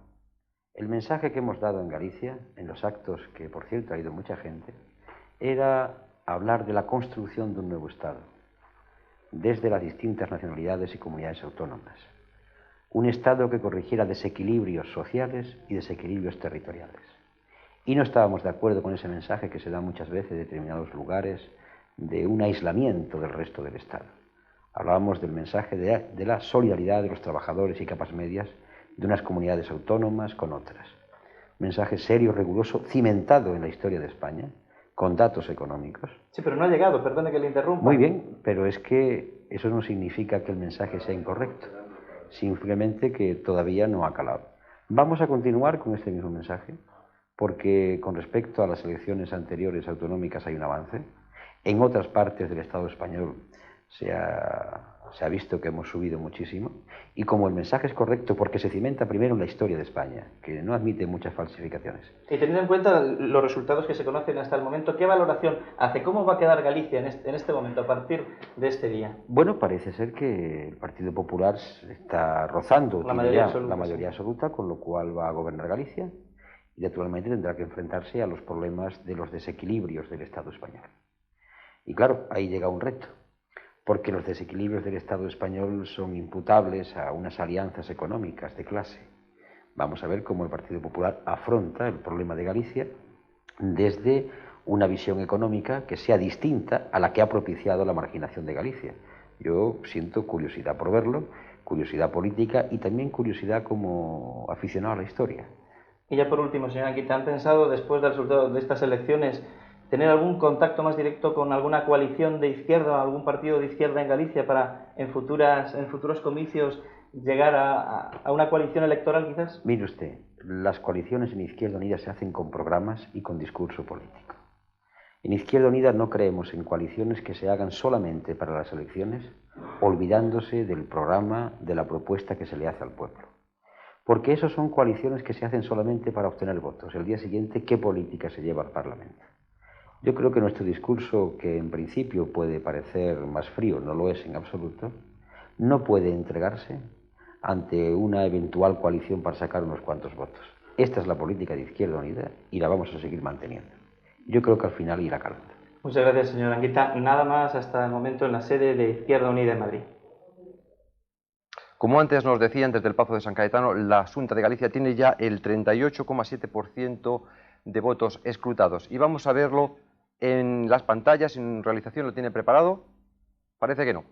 El mensaje que hemos dado en Galicia, en los actos que por cierto ha ido mucha gente, era hablar de la construcción de un nuevo Estado, desde las distintas nacionalidades y comunidades autónomas. Un Estado que corrigiera desequilibrios sociales y desequilibrios territoriales. Y no estábamos de acuerdo con ese mensaje que se da muchas veces en determinados lugares, de un aislamiento del resto del Estado. Hablábamos del mensaje de la solidaridad de los trabajadores y capas medias de unas comunidades autónomas con otras. Mensaje serio, riguroso, cimentado en la historia de España, con datos económicos. Sí, pero no ha llegado, perdone que le interrumpa. Muy bien, pero es que eso no significa que el mensaje sea incorrecto, simplemente que todavía no ha calado. Vamos a continuar con este mismo mensaje, porque con respecto a las elecciones anteriores autonómicas hay un avance. En otras partes del Estado español se ha visto que hemos subido muchísimo, y como el mensaje es correcto porque se cimenta primero en la historia de España, que no admite muchas falsificaciones. Y teniendo en cuenta los resultados que se conocen hasta el momento, ¿qué valoración hace? ¿Cómo va a quedar Galicia en este momento, a partir de este día? Bueno, parece ser que el Partido Popular está rozando la mayoría absoluta, con lo cual va a gobernar Galicia, y naturalmente tendrá que enfrentarse a los problemas de los desequilibrios del Estado español. Y claro, ahí llega un reto, porque los desequilibrios del Estado español son imputables a unas alianzas económicas de clase. Vamos a ver cómo el Partido Popular afronta el problema de Galicia desde una visión económica que sea distinta a la que ha propiciado la marginación de Galicia. Yo siento curiosidad por verlo, curiosidad política y también curiosidad como aficionado a la historia. Y ya por último, señora Anguita, ¿han pensado después del resultado de estas elecciones tener algún contacto más directo con alguna coalición de izquierda, algún partido de izquierda en Galicia para en futuros comicios llegar a una coalición electoral quizás? Mire usted, las coaliciones en Izquierda Unida se hacen con programas y con discurso político. En Izquierda Unida no creemos en coaliciones que se hagan solamente para las elecciones, olvidándose del programa, de la propuesta que se le hace al pueblo. Porque eso son coaliciones que se hacen solamente para obtener votos. El día siguiente, ¿qué política se lleva al Parlamento? Yo creo que nuestro discurso, que en principio puede parecer más frío, no lo es en absoluto, no puede entregarse ante una eventual coalición para sacar unos cuantos votos. Esta es la política de Izquierda Unida y la vamos a seguir manteniendo. Yo creo que al final irá calando. Muchas gracias, señor Anguita. Nada más hasta el momento en la sede de Izquierda Unida en Madrid. Como antes nos decían desde el Pazo de San Cayetano, la Xunta de Galicia tiene ya el 38,7% de votos escrutados. Y vamos a verlo en las pantallas. ¿En realización lo tiene preparado? Parece que no.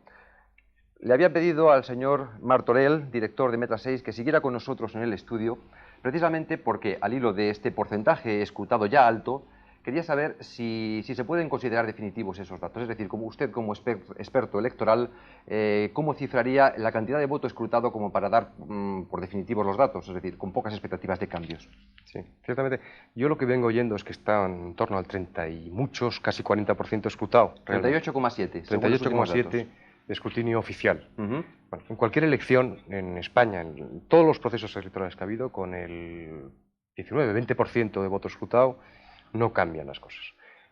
Le había pedido al señor Martorell, director de Metra 6, que siguiera con nosotros en el estudio, precisamente porque al hilo de este porcentaje escrutado ya alto, quería saber si se pueden considerar definitivos esos datos. Es decir, como usted como experto electoral, ¿cómo cifraría la cantidad de voto escrutado como para dar por definitivos los datos? Es decir, con pocas expectativas de cambios. Sí, ciertamente. Yo lo que vengo oyendo es que está en torno al 30 y muchos, casi 40% escrutado. 38,7. 38,7 de escrutinio oficial. Bueno, en cualquier elección en España, en todos los procesos electorales que ha habido, con el 19-20% de voto escrutado, no cambian las cosas.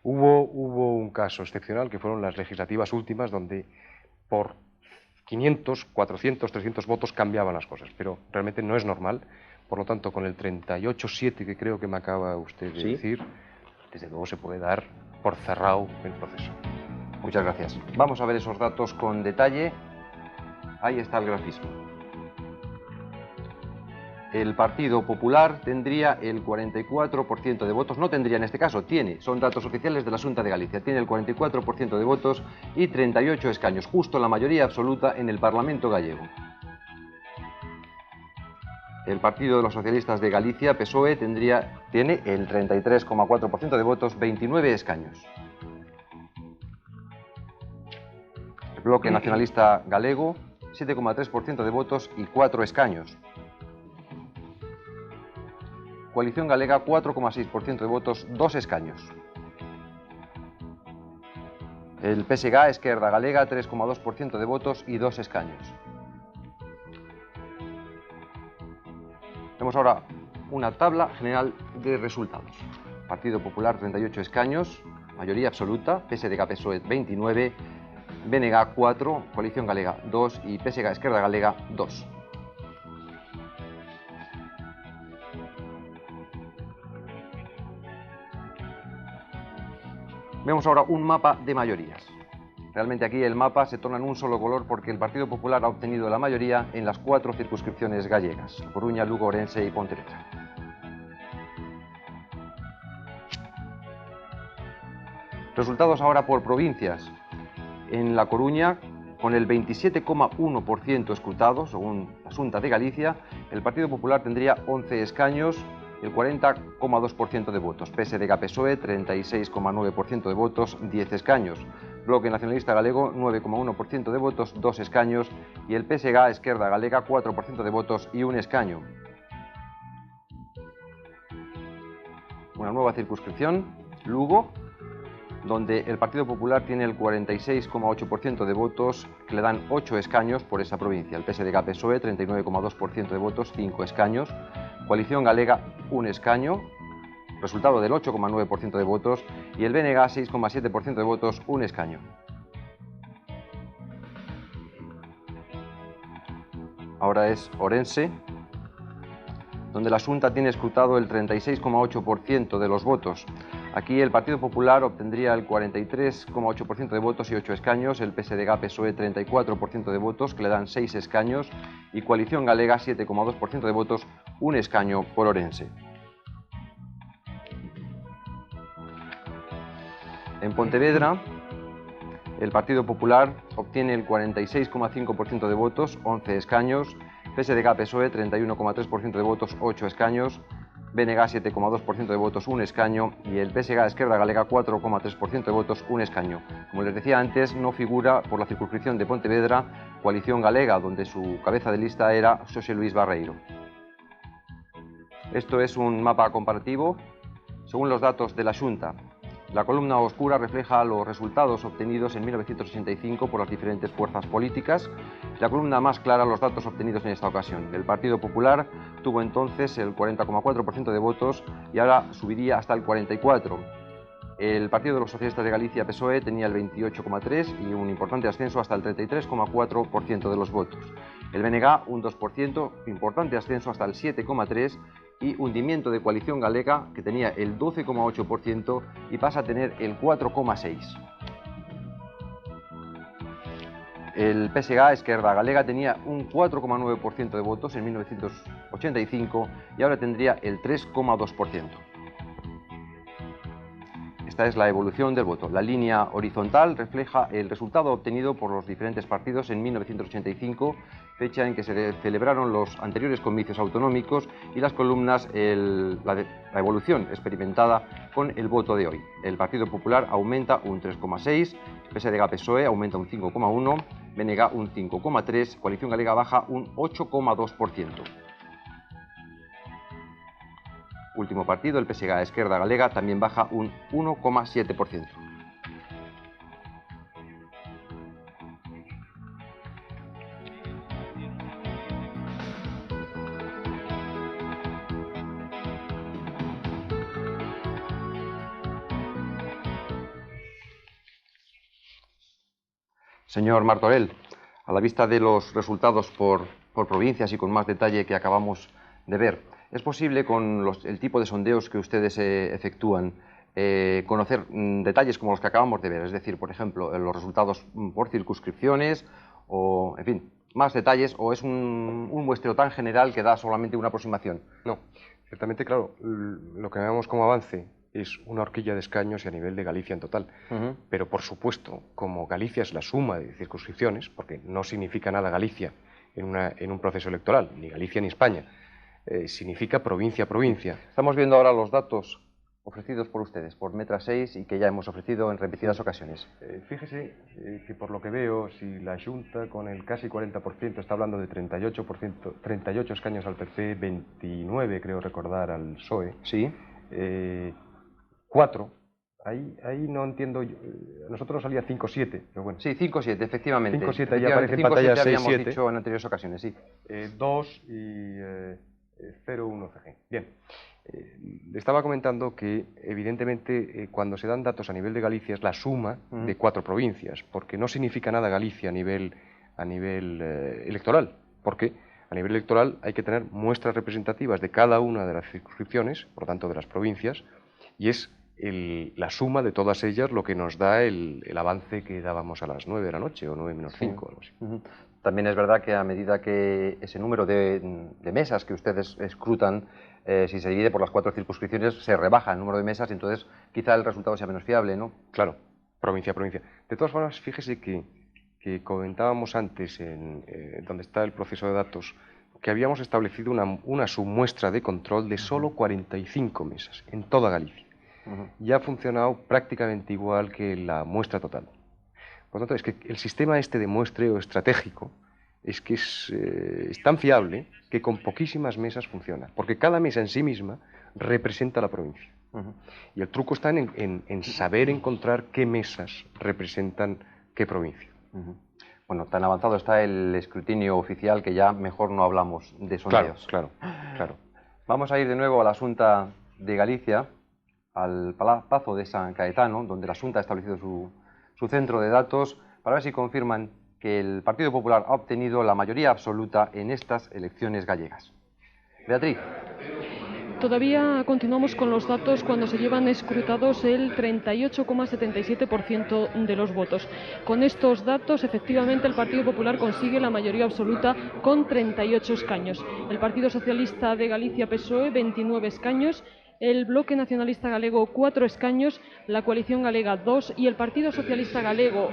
Hubo un caso excepcional que fueron las legislativas últimas donde por 500, 400, 300 votos cambiaban las cosas, pero realmente no es normal. Por lo tanto, con el 38,7 que creo que me acaba usted de decir, desde luego se puede dar por cerrado el proceso. Muchas gracias. Vamos a ver esos datos con detalle. Ahí está el grafismo. El Partido Popular tendría el 44% de votos, no tendría en este caso, tiene, son datos oficiales de la Xunta de Galicia, tiene el 44% de votos y 38 escaños, justo la mayoría absoluta en el Parlamento gallego. El Partido de los Socialistas de Galicia, PSOE, tiene el 33,4% de votos, 29 escaños. El Bloque Nacionalista Galego, 7,3% de votos y 4 escaños. Coalición Galega, 4,6% de votos, 2 escaños. El PSG, Esquerda Galega, 3,2% de votos y 2 escaños. Vemos ahora una tabla general de resultados. Partido Popular, 38 escaños, mayoría absoluta, PSDG-PSOE, 29, BNG, 4, Coalición Galega, 2 y PSG, Esquerda Galega, 2. Vemos ahora un mapa de mayorías. Realmente aquí el mapa se torna en un solo color porque el Partido Popular ha obtenido la mayoría en las 4 circunscripciones gallegas: Coruña, Lugo, Orense y Pontevedra. Resultados ahora por provincias. En La Coruña, con el 27,1% escrutado, según la Xunta de Galicia, el Partido Popular tendría 11 escaños, el 40,2% de votos. PSDG-PSOE, 36,9% de votos, 10 escaños. Bloque Nacionalista Galego, 9,1% de votos, 2 escaños. Y el PSG, Esquerda Galega, 4% de votos y 1 escaño. Una nueva circunscripción, Lugo, donde el Partido Popular tiene el 46,8% de votos, que le dan 8 escaños por esa provincia. El PSDG-PSOE, 39,2% de votos, 5 escaños. Coalición Galega, 1 escaño, resultado del 8,9% de votos, y el BNG, 6,7% de votos, 1 escaño. Ahora es Orense, donde la Xunta tiene escrutado el 36,8% de los votos. Aquí el Partido Popular obtendría el 43,8% de votos y 8 escaños, el PSDG-PSOE 34% de votos, que le dan 6 escaños, y Coalición Galega 7,2% de votos, 1 escaño por Orense. En Pontevedra, el Partido Popular obtiene el 46,5% de votos, 11 escaños, PSDG-PSOE 31,3% de votos, 8 escaños, BNG 7,2% de votos, 1 escaño, y el PSG Esquerda Galega 4,3% de votos, 1 escaño. Como les decía antes, no figura por la circunscripción de Pontevedra Coalición Galega, donde su cabeza de lista era Xosé Luis Barreiro. Esto es un mapa comparativo. Según los datos de la Xunta, La columna oscura refleja los resultados obtenidos en 1985 por las diferentes fuerzas políticas. La columna más clara, los datos obtenidos en esta ocasión. El Partido Popular tuvo entonces el 40,4% de votos y ahora subiría hasta el 44%. El Partido de los Socialistas de Galicia, PSOE, tenía el 28,3% y un importante ascenso hasta el 33,4% de los votos. El BNG, un 2%, importante ascenso hasta el 7,3%, y Hundimiento de Coalición Galega, que tenía el 12,8% y pasa a tener el 4,6%. El PSG, Esquerda Galega, tenía un 4,9% de votos en 1985 y ahora tendría el 3,2%. Esta es la evolución del voto. La línea horizontal refleja el resultado obtenido por los diferentes partidos en 1985, fecha en que se celebraron los anteriores comicios autonómicos, y las columnas la evolución experimentada con el voto de hoy. El Partido Popular aumenta un 3,6%, PSDG-PSOE aumenta un 5,1%, BNG un 5,3%, Coalición Galega baja un 8,2%. Último partido, el PSG Esquerda Galega, también baja un 1,7%. Señor Martorell, a la vista de los resultados por provincias y con más detalle que acabamos de ver, ¿es posible, con el tipo de sondeos que ustedes efectúan, conocer detalles como los que acabamos de ver? Es decir, por ejemplo, los resultados por circunscripciones o, en fin, más detalles, o es un muestreo tan general que da solamente una aproximación. No, ciertamente, claro, lo que vemos como avance es una horquilla de escaños y a nivel de Galicia en total. Pero, por supuesto, como Galicia es la suma de circunscripciones, porque no significa nada Galicia en un proceso electoral, ni Galicia ni España, significa provincia a provincia. Estamos viendo ahora los datos ofrecidos por ustedes, por Metra 6, y que ya hemos ofrecido en repetidas ocasiones. Fíjese que, por lo que veo, si la Xunta con el casi 40% está hablando de 38 escaños al PP, 29 creo recordar al PSOE, sí. 4, ahí no entiendo, nosotros salía 5-7, pero bueno. Sí, 5-7, efectivamente. 5-7, ahí aparece en pantalla 6-7. Habíamos dicho en anteriores ocasiones, sí. 2 y 0-1 CG. Bien, le estaba comentando que evidentemente cuando se dan datos a nivel de Galicia es la suma de 4 provincias, porque no significa nada Galicia a nivel electoral, porque a nivel electoral hay que tener muestras representativas de cada una de las circunscripciones, por lo tanto de las provincias, y es la suma de todas ellas lo que nos da el avance que dábamos a las 9 de la noche o 9 menos 5. Algo así. También es verdad que a medida que ese número de mesas que ustedes escrutan, si se divide por las 4 circunscripciones, se rebaja el número de mesas y entonces quizá el resultado sea menos fiable, ¿no? Claro, provincia a provincia. De todas formas, fíjese que comentábamos antes, donde está el proceso de datos, que habíamos establecido una submuestra de control de solo 45 mesas en toda Galicia. Ya ha funcionado prácticamente igual que la muestra total. Por lo tanto, es que el sistema este de muestreo estratégico es que es tan fiable que con poquísimas mesas funciona, porque cada mesa en sí misma representa la provincia. Y el truco está en saber encontrar qué mesas representan qué provincia. Bueno, tan avanzado está el escrutinio oficial que ya mejor no hablamos de sondeos. Claro. Vamos a ir de nuevo a la Xunta de Galicia, al Pazo de San Caetano, donde la Xunta ha establecido su centro de datos, para ver si confirman que el Partido Popular ha obtenido la mayoría absoluta en estas elecciones gallegas. Beatriz. Todavía continuamos con los datos cuando se llevan escrutados el 38,77% de los votos. Con estos datos, efectivamente, el Partido Popular consigue la mayoría absoluta con 38 escaños. El Partido Socialista de Galicia, PSOE, 29 escaños. El Bloque Nacionalista Galego, 4 escaños, la Coalición Galega, 2, y el Partido Socialista Galego,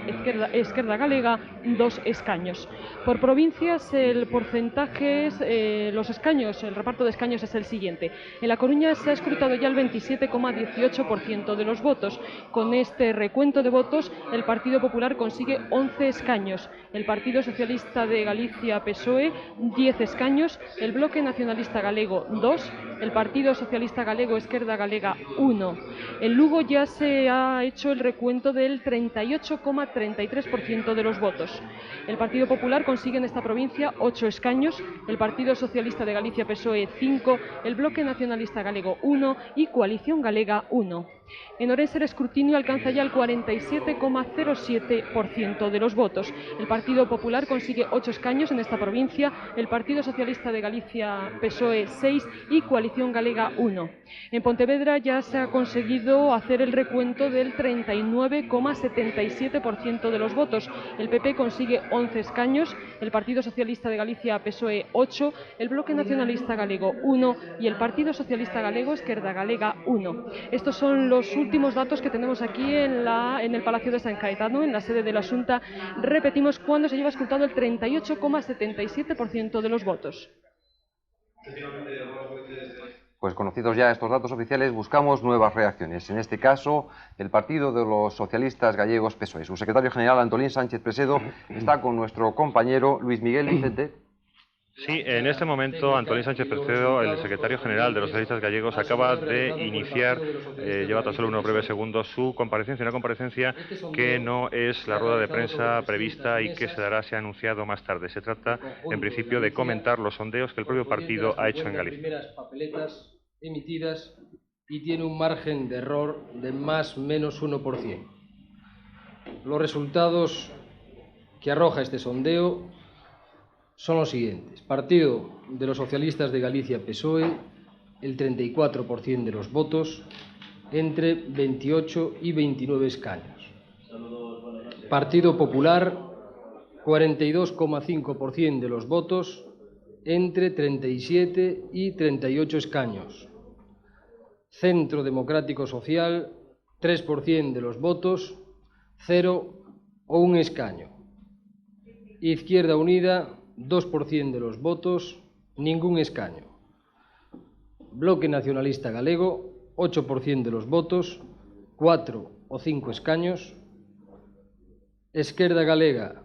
Esquerda Galega, 2 escaños. Por provincias, el porcentaje es, los escaños, el reparto de escaños es el siguiente. En La Coruña se ha escrutado ya el 27,18% de los votos. Con este recuento de votos, el Partido Popular consigue 11 escaños. El Partido Socialista de Galicia, PSOE, 10 escaños. El Bloque Nacionalista Galego, 2. El Partido Socialista Galego, Gallego Esquerda Galega 1. En Lugo ya se ha hecho el recuento del 38,33% de los votos. El Partido Popular consigue en esta provincia 8 escaños, el Partido Socialista de Galicia PSOE 5, el Bloque Nacionalista Galego 1 y Coalición Galega 1. En Orense el escrutinio alcanza ya el 47,07% de los votos. El Partido Popular consigue 8 escaños en esta provincia, el Partido Socialista de Galicia PSOE 6 y Coalición Galega 1. En Pontevedra ya se ha conseguido hacer el recuento del 39,77% de los votos. El PP consigue 11 escaños, el Partido Socialista de Galicia PSOE 8, el Bloque Nacionalista Galego 1 y el Partido Socialista Galego Esquerda Galega 1. Estos son los últimos datos que tenemos aquí en el Palacio de San Caetano, en la sede de la Xunta. Repetimos, cuando se lleva escrutado el 38,77% de los votos. Pues conocidos ya estos datos oficiales, buscamos nuevas reacciones. En este caso, el Partido de los Socialistas Gallegos PSOE. Su secretario general, Antolín Sánchez Presedo, está con nuestro compañero Luis Miguel Vicente. Sí, en este momento Antolín Sánchez Presedo, el secretario general de los socialistas gallegos, acaba de iniciar, lleva tan solo unos breves segundos, su comparecencia, una comparecencia que no es la rueda de prensa prevista y que se dará, se ha anunciado más tarde. Se trata, en principio, de comentar los sondeos que el propio partido ha hecho en Galicia. Primeras papeletas emitidas y tiene un margen de error de más o menos 1%. Los resultados que arroja este sondeo son los siguientes. Partido de los Socialistas de Galicia PSOE, el 34% de los votos, entre 28 y 29 escaños. Partido Popular, 42,5% de los votos, entre 37 y 38 escaños. Centro Democrático Social, 3% de los votos, 0 o 1 escaño. Izquierda Unida, 2% de los votos, ningún escaño. Bloque Nacionalista Galego, 8% de los votos, 4 o 5 escaños. Esquerda Galega,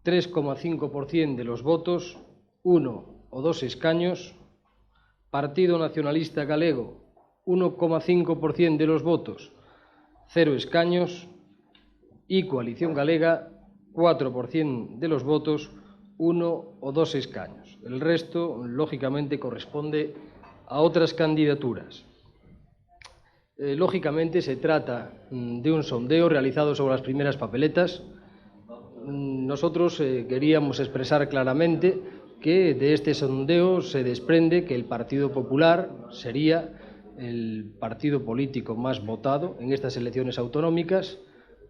3,5% de los votos, 1 o 2 escaños. Partido Nacionalista Galego, 1,5% de los votos, 0 escaños. Y Coalición Galega, 4% de los votos, 1 o 2 escaños. El resto, lógicamente, corresponde a otras candidaturas. Lógicamente, se trata de un sondeo realizado sobre las primeras papeletas. Nosotros queríamos expresar claramente que de este sondeo se desprende que el Partido Popular sería el partido político más votado en estas elecciones autonómicas,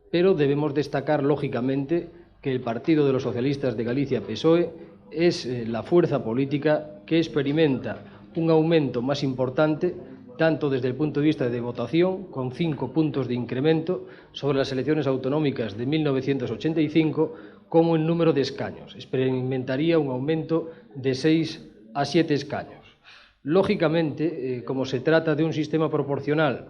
pero debemos destacar, lógicamente, que el Partido de los Socialistas de Galicia PSOE es la fuerza política que experimenta un aumento más importante, tanto desde el punto de vista de votación, con 5 puntos de incremento sobre las elecciones autonómicas de 1985, como en número de escaños. Experimentaría un aumento de 6 a 7 escaños. Lógicamente, como se trata de un sistema proporcional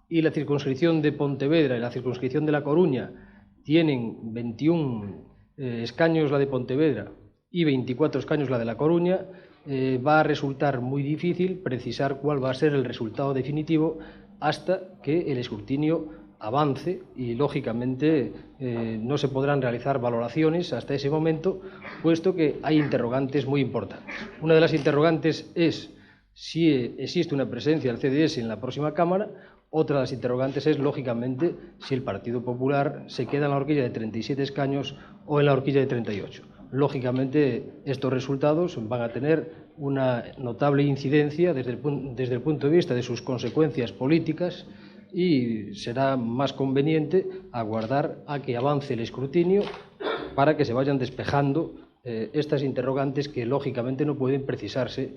y la circunscripción de Pontevedra y la circunscripción de La Coruña tienen 21 escaños la de Pontevedra y 24 escaños la de La Coruña, va a resultar muy difícil precisar cuál va a ser el resultado definitivo hasta que el escrutinio avance y, lógicamente, no se podrán realizar valoraciones hasta ese momento, puesto que hay interrogantes muy importantes. Una de las interrogantes es si existe una presencia del CDS en la próxima Cámara. Otra de las interrogantes es, lógicamente, si el Partido Popular se queda en la horquilla de 37 escaños o en la horquilla de 38. Lógicamente, estos resultados van a tener una notable incidencia desde el punto de vista de sus consecuencias políticas y será más conveniente aguardar a que avance el escrutinio para que se vayan despejando estas interrogantes que, lógicamente, no pueden precisarse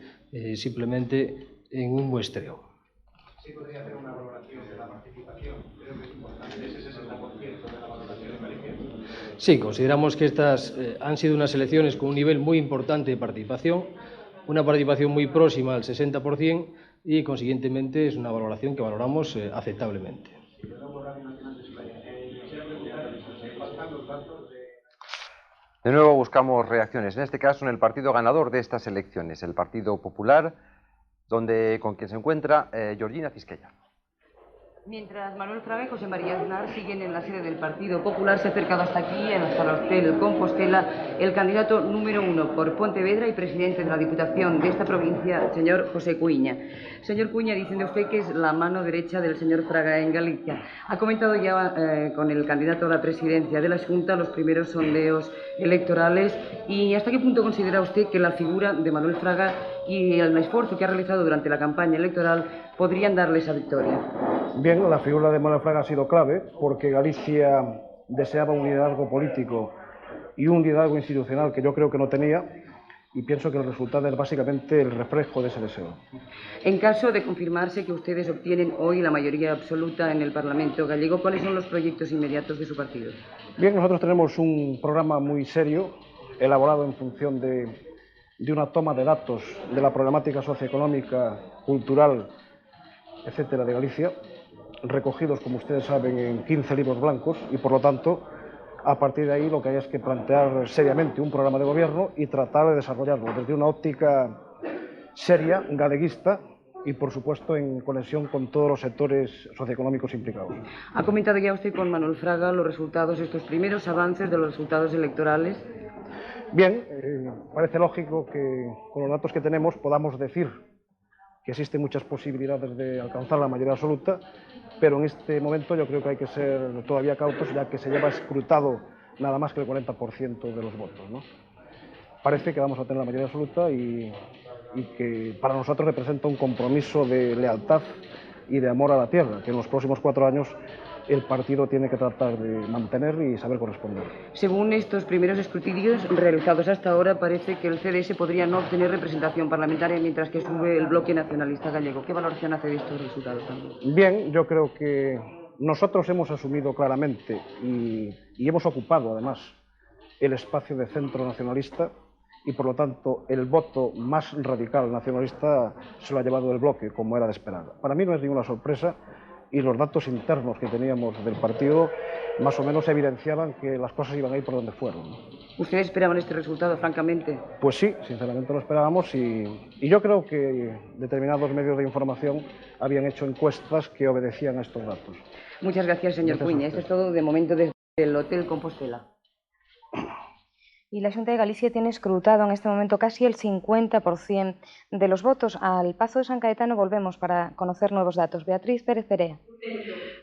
simplemente en un muestreo. Sí, podría hacer una valoración de la participación. Creo que es importante ese 60% de la valoración de Galicia. Sí, consideramos que estas han sido unas elecciones con un nivel muy importante de participación, una participación muy próxima al 60% y, consiguientemente, es una valoración que valoramos aceptablemente. De nuevo buscamos reacciones, en este caso en el partido ganador de estas elecciones, el Partido Popular. con quien se encuentra Georgina Quisqueya. Mientras Manuel Fraga y José María Aznar siguen en la sede del Partido Popular, se ha acercado hasta aquí, hasta el Hotel Compostela, el candidato número 1 por Pontevedra y presidente de la Diputación de esta provincia, señor José Cuiña. Señor Cuiña, dicen de usted que es la mano derecha del señor Fraga en Galicia. Ha comentado ya con el candidato a la presidencia de la Junta los primeros sondeos electorales y ¿hasta qué punto considera usted que la figura de Manuel Fraga y el esfuerzo que ha realizado durante la campaña electoral podrían darle esa victoria? Bien, la figura de Manuel Fraga ha sido clave porque Galicia deseaba un liderazgo político y un liderazgo institucional que yo creo que no tenía y pienso que el resultado es básicamente el reflejo de ese deseo. En caso de confirmarse que ustedes obtienen hoy la mayoría absoluta en el Parlamento gallego, ¿cuáles son los proyectos inmediatos de su partido? Bien, nosotros tenemos un programa muy serio, elaborado en función de una toma de datos de la problemática socioeconómica, cultural, etcétera, de Galicia, recogidos, como ustedes saben, en 15 libros blancos y, por lo tanto, a partir de ahí lo que hay es que plantear seriamente un programa de gobierno y tratar de desarrollarlo desde una óptica seria, galeguista y, por supuesto, en conexión con todos los sectores socioeconómicos implicados. ¿Ha comentado ya usted con Manuel Fraga los resultados, estos primeros avances de los resultados electorales? Bien, parece lógico que con los datos que tenemos podamos decir que existen muchas posibilidades de alcanzar la mayoría absoluta, pero en este momento yo creo que hay que ser todavía cautos, ya que se lleva escrutado nada más que el 40% de los votos, ¿no? Parece que vamos a tener la mayoría absoluta y que para nosotros representa un compromiso de lealtad y de amor a la tierra, que en los próximos 4 años el partido tiene que tratar de mantener y saber corresponder. Según estos primeros escrutinios realizados hasta ahora, parece que el CDS podría no obtener representación parlamentaria mientras que sube el bloque nacionalista gallego. ¿Qué valoración hace de estos resultados también? Bien, yo creo que nosotros hemos asumido claramente y hemos ocupado además el espacio de centro nacionalista y por lo tanto el voto más radical nacionalista se lo ha llevado el bloque, como era de esperar. Para mí no es ninguna sorpresa y los datos internos que teníamos del partido más o menos evidenciaban que las cosas iban a ir por donde fueron. ¿Ustedes esperaban este resultado, francamente? Pues sí, sinceramente lo esperábamos y yo creo que determinados medios de información habían hecho encuestas que obedecían a estos datos. Muchas gracias, señor Cuiña. Esto es todo de momento desde el Hotel Compostela. Y la Xunta de Galicia tiene escrutado en este momento casi el 50% de los votos. Al Pazo de San Caetano volvemos para conocer nuevos datos. Beatriz Pérez Perea.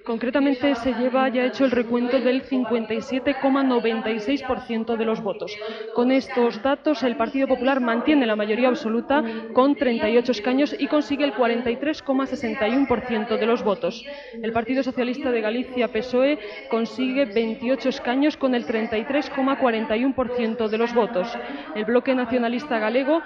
Concretamente se lleva ya hecho el recuento del 57,96% de los votos. Con estos datos el Partido Popular mantiene la mayoría absoluta con 38 escaños y consigue el 43,61% de los votos. El Partido Socialista de Galicia, PSOE, consigue 28 escaños con el 33,41% de los votos. El Bloque Nacionalista Galego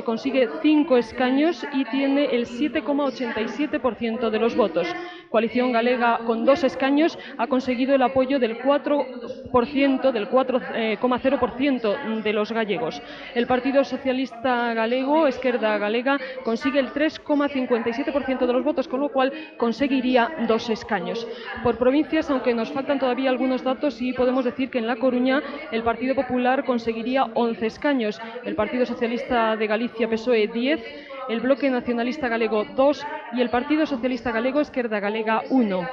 consigue 5 escaños y tiene el 7,87% de los votos. Coalición Galega, con 2 escaños, ha conseguido el apoyo del 4%, del 4,0% de los gallegos. El Partido Socialista Galego, Esquerda Galega, consigue el 3,57% de los votos, con lo cual conseguiría 2 escaños. Por provincias, aunque nos faltan todavía algunos datos, sí podemos decir que en La Coruña el Partido Popular conseguiría 11 escaños, el Partido Socialista de Galicia, PSOE, 10, el Bloque Nacionalista Galego 2 y el Partido Socialista Galego, Esquerda Galega 1.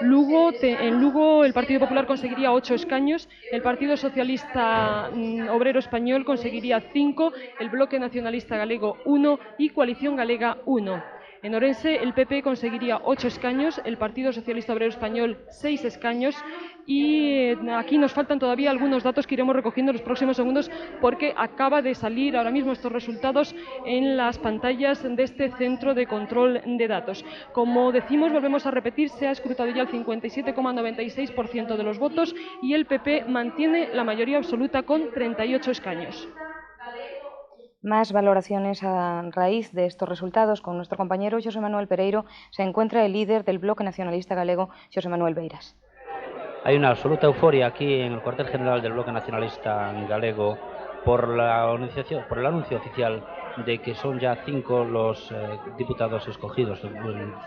En Lugo el Partido Popular conseguiría 8 escaños, el Partido Socialista Obrero Español conseguiría 5, el Bloque Nacionalista Galego 1 y Coalición Galega 1. En Orense el PP conseguiría 8 escaños, el Partido Socialista Obrero Español 6 escaños y aquí nos faltan todavía algunos datos que iremos recogiendo en los próximos segundos porque acaba de salir ahora mismo estos resultados en las pantallas de este centro de control de datos. Como decimos, volvemos a repetir, se ha escrutado ya el 57,96% de los votos y el PP mantiene la mayoría absoluta con 38 escaños. Más valoraciones a raíz de estos resultados. Con nuestro compañero José Manuel Pereiro se encuentra el líder del Bloque Nacionalista Galego, José Manuel Beiras. Hay una absoluta euforia aquí en el cuartel general del Bloque Nacionalista Galego por el anuncio oficial de que son ya 5 los diputados escogidos,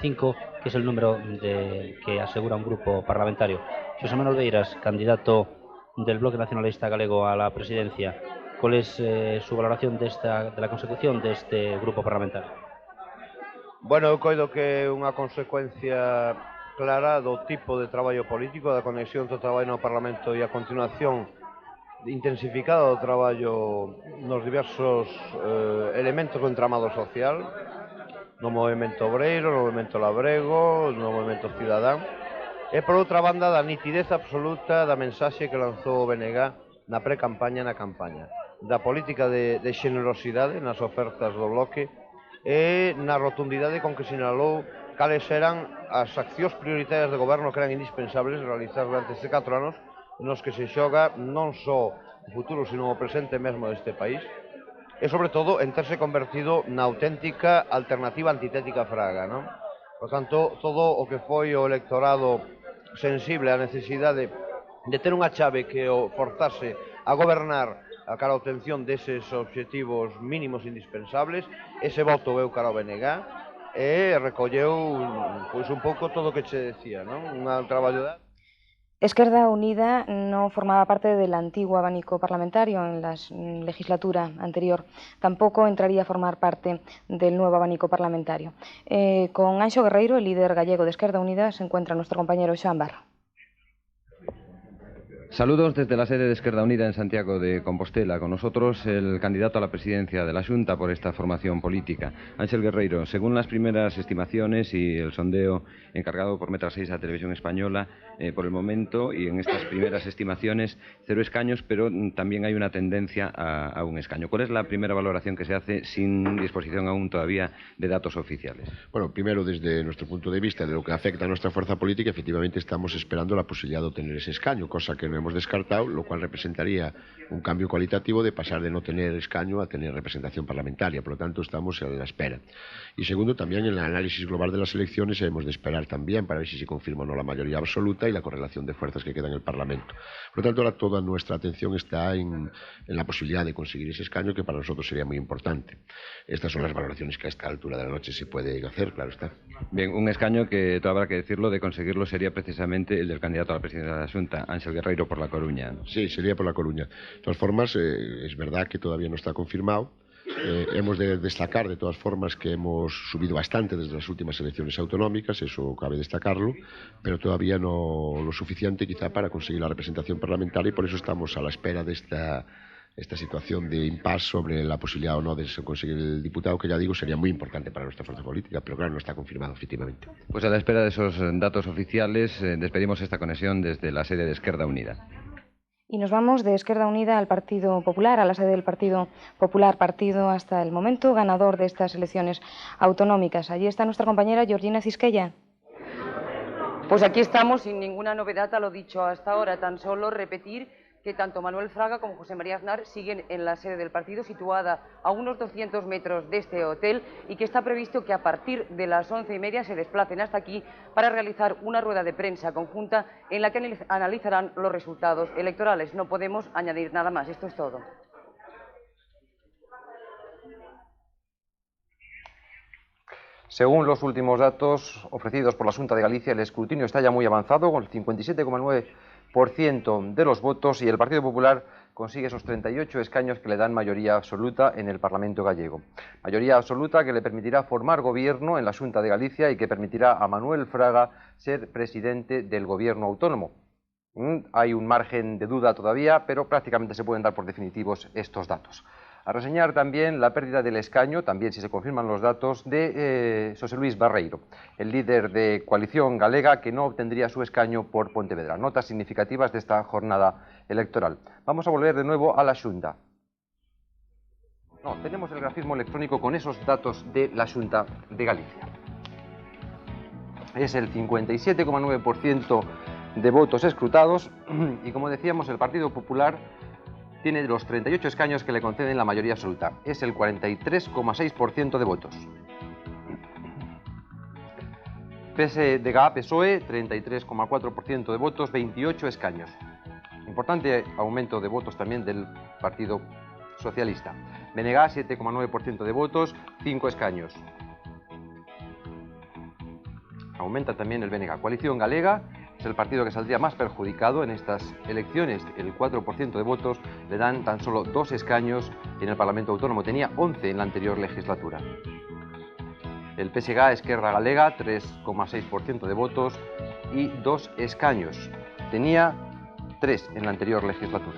5 que es el número que asegura un grupo parlamentario. José Manuel Beiras, candidato del Bloque Nacionalista Galego a la presidencia. ¿Cuál es su valoración de la consecución de este grupo parlamentario? Bueno, eu coido que é unha consecuencia clara do tipo de traballo político, da conexión do traballo no Parlamento e a continuación intensificada do traballo nos diversos elementos do entramado social, no movimento obreiro, no movimento labrego, no movimento cidadán, e por outra banda da nitidez absoluta da mensaxe que lanzou o BNG na pre-campaña e na campaña, da política de xenerosidade nas ofertas do bloque e na rotundidade con que sinalou cales eran as accións prioritarias de goberno que eran indispensables realizar durante estes 4 anos nos que se xoga non só o futuro, sino o presente mesmo deste país, e sobre todo en terse convertido na auténtica alternativa antitética a Fraga, non? Por tanto, todo o que foi o electorado sensible á necesidade de ter unha chave que o forzase a gobernar a cara a obtención deses obxectivos mínimos indispensables, ese voto veu cara ao BNG e recolleu pois un pouco todo o que che decía, non? Un traballo de... Esquerda Unida no formaba parte del antiguo abanico parlamentario en la legislatura anterior. Tampoco entraría a formar parte del nuevo abanico parlamentario. Con Anxo Guerreiro, el líder gallego de Esquerda Unida, se encuentra nuestro compañero Xoán Barro. Saludos desde la sede de Esquerda Unida en Santiago de Compostela. Con nosotros el candidato a la presidencia de la Xunta por esta formación política, Ángel Guerreiro. Según las primeras estimaciones y el sondeo encargado por Metra 6 a Televisión Española, por el momento y en estas primeras estimaciones, 0 escaños, pero también hay una tendencia a un escaño. ¿Cuál es la primera valoración que se hace sin disposición aún todavía de datos oficiales? Bueno, primero desde nuestro punto de vista de lo que afecta a nuestra fuerza política, efectivamente estamos esperando la posibilidad de obtener ese escaño, cosa que no hemos descartado, lo cual representaría un cambio cualitativo de pasar de no tener escaño a tener representación parlamentaria. Por lo tanto, estamos a la espera. Y segundo, también en el análisis global de las elecciones hemos de esperar también para ver si se confirma o no la mayoría absoluta y la correlación de fuerzas que queda en el Parlamento. Por lo tanto, ahora toda nuestra atención está en la posibilidad de conseguir ese escaño, que para nosotros sería muy importante. Estas son las valoraciones que a esta altura de la noche se puede hacer, claro está. Bien, un escaño que, todo habrá que decirlo, de conseguirlo sería precisamente el del candidato a la presidencia de la Xunta, Ángel Guerreiro, por La Coruña. Sí, sería por La Coruña. De todas formas, es verdad que todavía no está confirmado. Hemos de destacar, de todas formas, que hemos subido bastante desde las últimas elecciones autonómicas, eso cabe destacarlo, pero todavía no lo suficiente quizá para conseguir la representación parlamentaria, y por eso estamos a la espera de esta situación de impasse sobre la posibilidad o no de conseguir el diputado, que ya digo sería muy importante para nuestra fuerza política, pero claro, no está confirmado efectivamente. Pues a la espera de esos datos oficiales, despedimos esta conexión desde la sede de Esquerda Unida. Y nos vamos de Esquerda Unida al Partido Popular, a la sede del Partido Popular, partido hasta el momento ganador de estas elecciones autonómicas. Allí está nuestra compañera Georgina Cisquella. Pues aquí estamos sin ninguna novedad a lo dicho hasta ahora, tan solo repetir que tanto Manuel Fraga como José María Aznar siguen en la sede del partido, situada a unos 200 metros de este hotel, y que está previsto que a partir de las 11:30 se desplacen hasta aquí para realizar una rueda de prensa conjunta en la que analizarán los resultados electorales. No podemos añadir nada más, esto es todo. Según los últimos datos ofrecidos por la Xunta de Galicia, el escrutinio está ya muy avanzado, con el 57,9% de los votos, y el Partido Popular consigue esos 38 escaños que le dan mayoría absoluta en el Parlamento gallego. Mayoría absoluta que le permitirá formar gobierno en la Xunta de Galicia y que permitirá a Manuel Fraga ser presidente del gobierno autónomo. Hay un margen de duda todavía, pero prácticamente se pueden dar por definitivos estos datos. A reseñar también la pérdida del escaño, también si se confirman los datos, de Xosé Luís Barreiro, el líder de Coalición Galega, que no obtendría su escaño por Pontevedra. Notas significativas de esta jornada electoral. Vamos a volver de nuevo a la Xunta. No, tenemos el grafismo electrónico con esos datos de la Xunta de Galicia. Es el 57,9% de votos escrutados y, como decíamos, el Partido Popular tiene los 38 escaños que le conceden la mayoría absoluta. Es el 43,6% de votos. PSDG-PSOE, 33,4% de votos, 28 escaños. Importante aumento de votos también del Partido Socialista. BNG, 7,9% de votos, 5 escaños. Aumenta también el BNG. Coalición Galega es el partido que saldría más perjudicado en estas elecciones. El 4% de votos le dan tan solo 2 escaños en el Parlamento Autónomo. Tenía 11 en la anterior legislatura. El PSG Esquerda Galega, 3,6% de votos y 2 escaños. Tenía 3 en la anterior legislatura.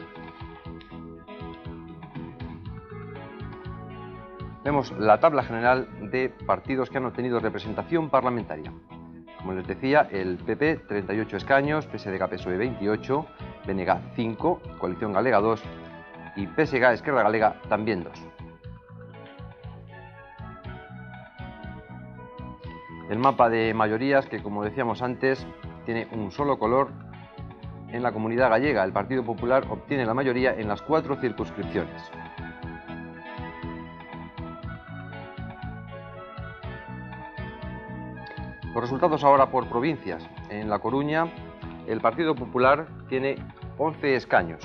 Vemos la tabla general de partidos que han obtenido representación parlamentaria. Como les decía, el PP 38 escaños, PSDG-PSOE 28, BNG 5, Coalición Galega 2 y PSG Esquerda Galega también 2. El mapa de mayorías que, como decíamos antes, tiene un solo color en la Comunidad Gallega. El Partido Popular obtiene la mayoría en las 4 circunscripciones. Los resultados ahora por provincias. En La Coruña, el Partido Popular tiene 11 escaños,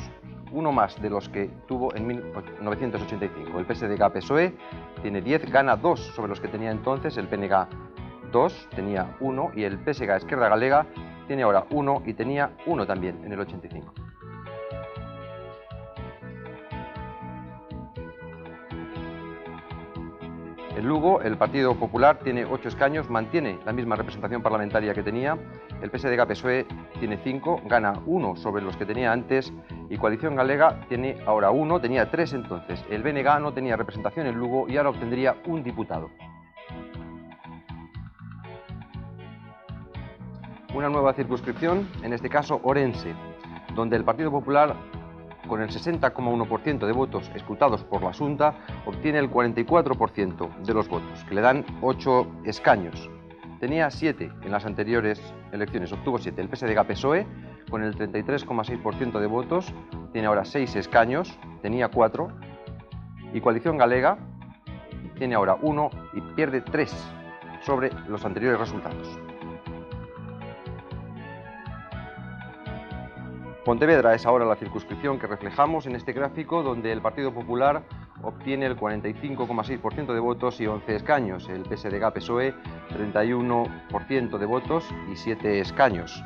uno más de los que tuvo en 1985. El PSDG-PSOE tiene 10, gana 2 sobre los que tenía entonces, el PNG 2, tenía 1, y el PSG Esquerda Galega tiene ahora 1 y tenía 1 también en el 85. En Lugo, el Partido Popular tiene 8 escaños, mantiene la misma representación parlamentaria que tenía. El PSDG-PSOE tiene 5, gana 1 sobre los que tenía antes. Y Coalición Galega tiene ahora 1, tenía 3 entonces. El BNG no tenía representación en Lugo y ahora obtendría un diputado. Una nueva circunscripción, en este caso Orense, donde el Partido Popular, con el 60,1% de votos escrutados por la Xunta, obtiene el 44% de los votos, que le dan 8 escaños. Tenía 7 en las anteriores elecciones, obtuvo 7. El PSDG-PSOE, con el 33,6% de votos, tiene ahora 6 escaños, tenía 4. Y Coalición Galega tiene ahora 1 y pierde 3 sobre los anteriores resultados. Pontevedra es ahora la circunscripción que reflejamos en este gráfico, donde el Partido Popular obtiene el 45,6% de votos y 11 escaños. El PSDG-PSOE, 31% de votos y 7 escaños.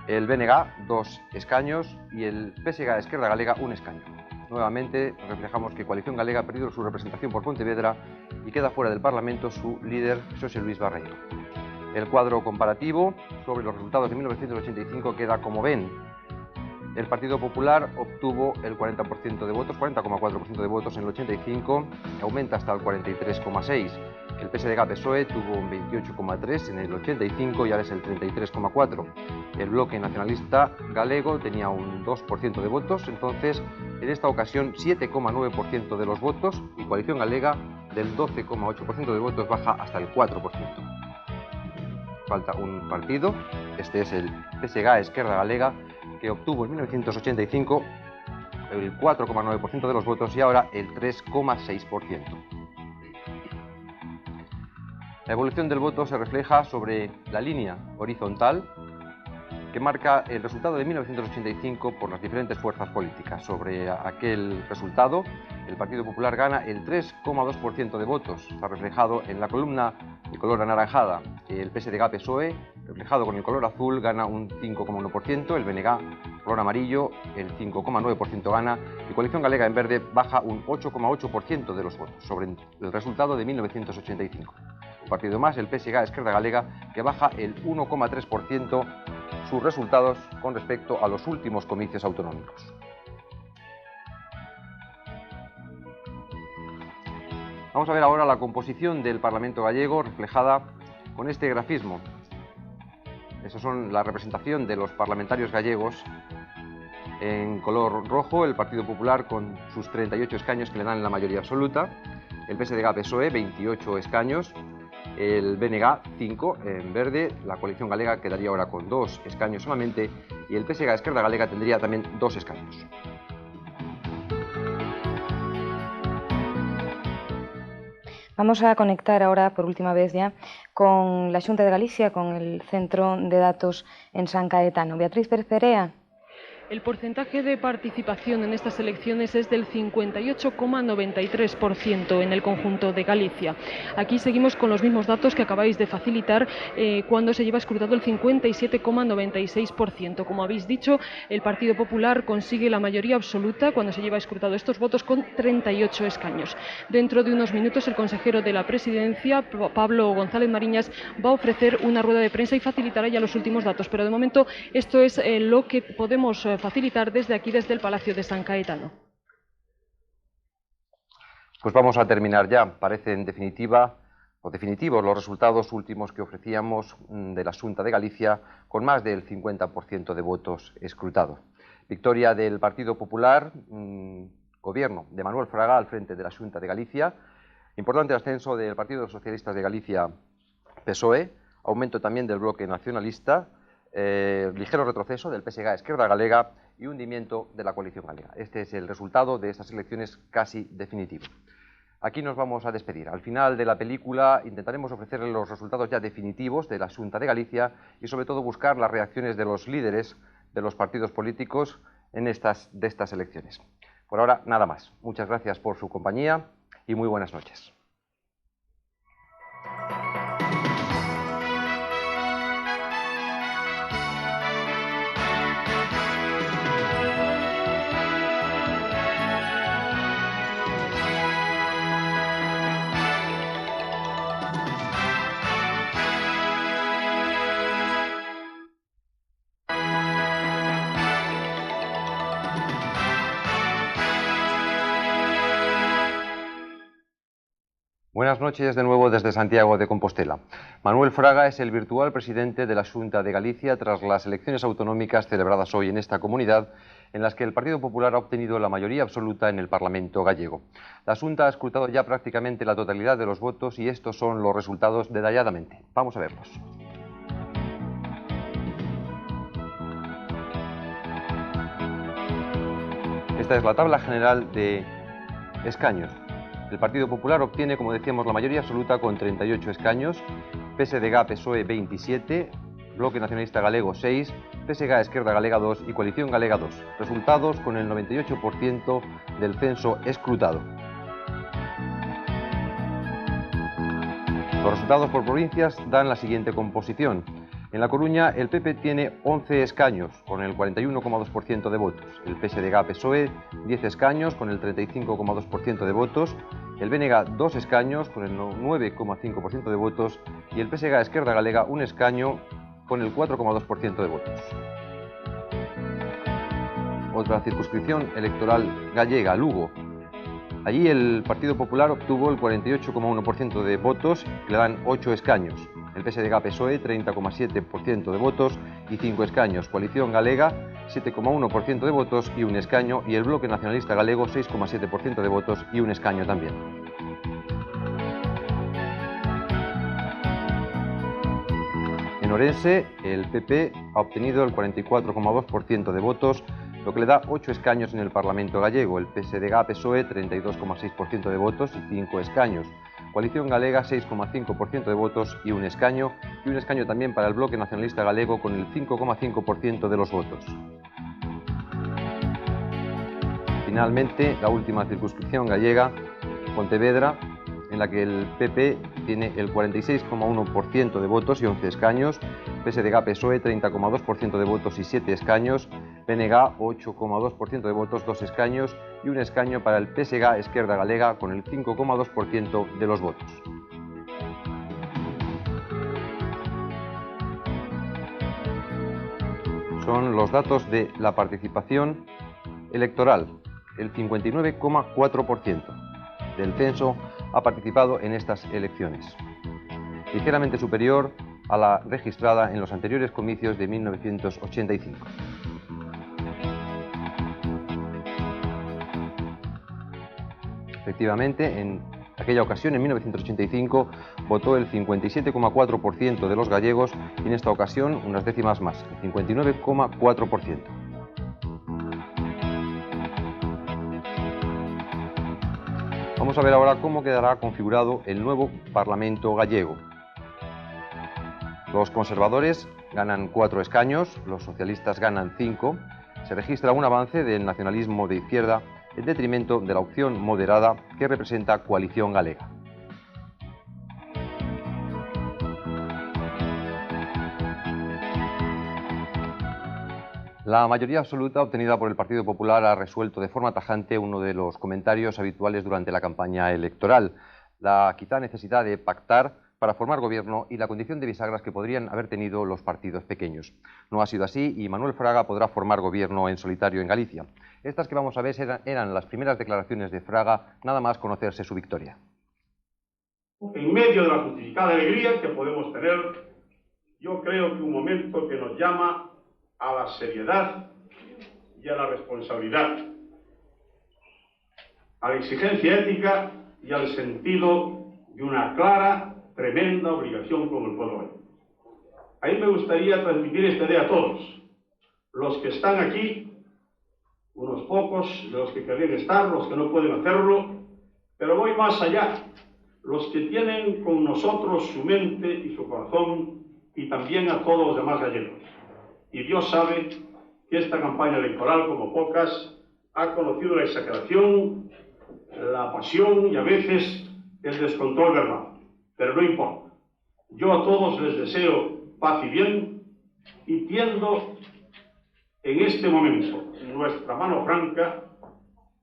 El BNG, 2 escaños y el PSG Esquerda Galega, 1 escaño. Nuevamente reflejamos que Coalición Galega ha perdido su representación por Pontevedra y queda fuera del Parlamento su líder, Xosé Luis Barreiro. El cuadro comparativo sobre los resultados de 1985 queda como ven. El Partido Popular obtuvo el 40% de votos, 40,4% de votos en el 85, aumenta hasta el 43,6%. El PSDG-PSOE tuvo un 28,3% en el 85 y ahora es el 33,4%. El Bloque Nacionalista Galego tenía un 2% de votos, entonces en esta ocasión 7,9% de los votos, y Coalición Galega del 12,8% de votos baja hasta el 4%. Falta un partido, este es el PSG Esquerda Galega, que obtuvo en 1985 el 4,9% de los votos y ahora el 3,6%. La evolución del voto se refleja sobre la línea horizontal que marca el resultado de 1985 por las diferentes fuerzas políticas. Sobre aquel resultado, el Partido Popular gana el 3,2% de votos. Está reflejado en la columna de color anaranjada. El PSDG-PSOE, reflejado con el color azul, gana un 5,1%. El BNG, color amarillo, el 5,9% gana. Y Coalición Galega en verde baja un 8,8% de los votos sobre el resultado de 1985. Un partido más, el PSG Esquerda Galega, que baja el 1,3% sus resultados con respecto a los últimos comicios autonómicos. Vamos a ver ahora la composición del Parlamento gallego reflejada con este grafismo. Esas son la representación de los parlamentarios gallegos. En color rojo, el Partido Popular con sus 38 escaños que le dan la mayoría absoluta. El PSDG-PSOE, 28 escaños. El BNG, 5 en verde. La Coalición Galega quedaría ahora con 2 escaños solamente. Y el PSG Esquerda Galega tendría también 2 escaños. Vamos a conectar ahora, por última vez ya, con la Xunta de Galicia, con el Centro de Datos en San Caetano. Beatriz Pérez Perea. El porcentaje de participación en estas elecciones es del 58,93% en el conjunto de Galicia. Aquí seguimos con los mismos datos que acabáis de facilitar cuando se lleva escrutado el 57,96%. Como habéis dicho, el Partido Popular consigue la mayoría absoluta cuando se lleva escrutado estos votos con 38 escaños. Dentro de unos minutos el consejero de la Presidencia, Pablo González Mariñas, va a ofrecer una rueda de prensa y facilitará ya los últimos datos, pero de momento esto es lo que podemos facilitar desde aquí, desde el Palacio de San Caetano. Pues vamos a terminar ya. Parecen definitivos los resultados últimos que ofrecíamos de la Xunta de Galicia, con más del 50% de votos escrutados. Victoria del Partido Popular, gobierno de Manuel Fraga al frente de la Xunta de Galicia, importante ascenso del Partido Socialista de Galicia PSOE, aumento también del bloque nacionalista, ligero retroceso del PSG Esquerda Galega y hundimiento de la coalición galega. Este es el resultado de estas elecciones casi definitivo. Aquí nos vamos a despedir. Al final de la película intentaremos ofrecerles los resultados ya definitivos de la Xunta de Galicia y sobre todo buscar las reacciones de los líderes de los partidos políticos de estas elecciones. Por ahora, nada más. Muchas gracias por su compañía y muy buenas noches. Buenas noches de nuevo desde Santiago de Compostela. Manuel Fraga es el virtual presidente de la Xunta de Galicia tras las elecciones autonómicas celebradas hoy en esta comunidad, en las que el Partido Popular ha obtenido la mayoría absoluta en el Parlamento gallego. La Xunta ha escrutado ya prácticamente la totalidad de los votos y estos son los resultados detalladamente. Vamos a verlos. Esta es la tabla general de escaños. El Partido Popular obtiene, como decíamos, la mayoría absoluta con 38 escaños, PSDG-PSOE 27, Bloque Nacionalista Galego 6, PSG Esquerda Galega 2 y Coalición Galega 2. Resultados con el 98% del censo escrutado. Los resultados por provincias dan la siguiente composición. En La Coruña, el PP tiene 11 escaños, con el 41,2% de votos. El PSDG-PSOE, 10 escaños, con el 35,2% de votos. El BNG, 2 escaños, con el 9,5% de votos. Y el PSG Esquerda Galega, 1 escaño, con el 4,2% de votos. Otra circunscripción electoral gallega, Lugo. Allí el Partido Popular obtuvo el 48,1% de votos, que le dan 8 escaños. El PSDG-PSOE, 30,7% de votos y 5 escaños. Coalición Galega, 7,1% de votos y 1 escaño. Y el Bloque Nacionalista Galego, 6,7% de votos y 1 escaño también. En Orense, el PP ha obtenido el 44,2% de votos, lo que le da 8 escaños en el Parlamento gallego. El PSDG-PSOE, 32,6% de votos y 5 escaños. Coalición Galega, 6,5% de votos y 1 escaño. Y 1 escaño también para el Bloque Nacionalista Galego, con el 5,5% de los votos. Finalmente, la última circunscripción gallega, Pontevedra, en la que el PP tiene el 46,1% de votos y 11 escaños, PSDG-PSOE 30,2% de votos y 7 escaños, BNG 8,2% de votos, 2 escaños y 1 escaño para el PSG Esquerda Galega con el 5,2% de los votos. Son los datos de la participación electoral, el 59,4% del censo ha participado en estas elecciones, ligeramente superior a la registrada en los anteriores comicios de 1985. Efectivamente, en aquella ocasión, en 1985, votó el 57,4% de los gallegos y en esta ocasión unas décimas más, el 59,4%. Vamos a ver ahora cómo quedará configurado el nuevo Parlamento gallego. Los conservadores ganan 4 escaños, los socialistas ganan 5, Se registra un avance del nacionalismo de izquierda en detrimento de la opción moderada que representa Coalición Galega. La mayoría absoluta obtenida por el Partido Popular ha resuelto de forma tajante uno de los comentarios habituales durante la campaña electoral, la quizá necesidad de pactar para formar gobierno y la condición de bisagras que podrían haber tenido los partidos pequeños. No ha sido así y Manuel Fraga podrá formar gobierno en solitario en Galicia. Estas que vamos a ver eran las primeras declaraciones de Fraga nada más conocerse su victoria. En medio de la justificada alegría que podemos tener, yo creo que un momento que nos llama a la seriedad y a la responsabilidad, a la exigencia ética y al sentido de una clara, tremenda obligación con el pueblo. A mí me gustaría transmitir esta idea a todos, los que están aquí, unos pocos, de los que querrían estar, los que no pueden hacerlo, pero voy más allá, los que tienen con nosotros su mente y su corazón, y también a todos los demás gallegos. Y Dios sabe que esta campaña electoral, como pocas, ha conocido la exageración, la pasión y a veces el descontrol verbal. Pero no importa. Yo a todos les deseo paz y bien y tiendo en este momento nuestra mano franca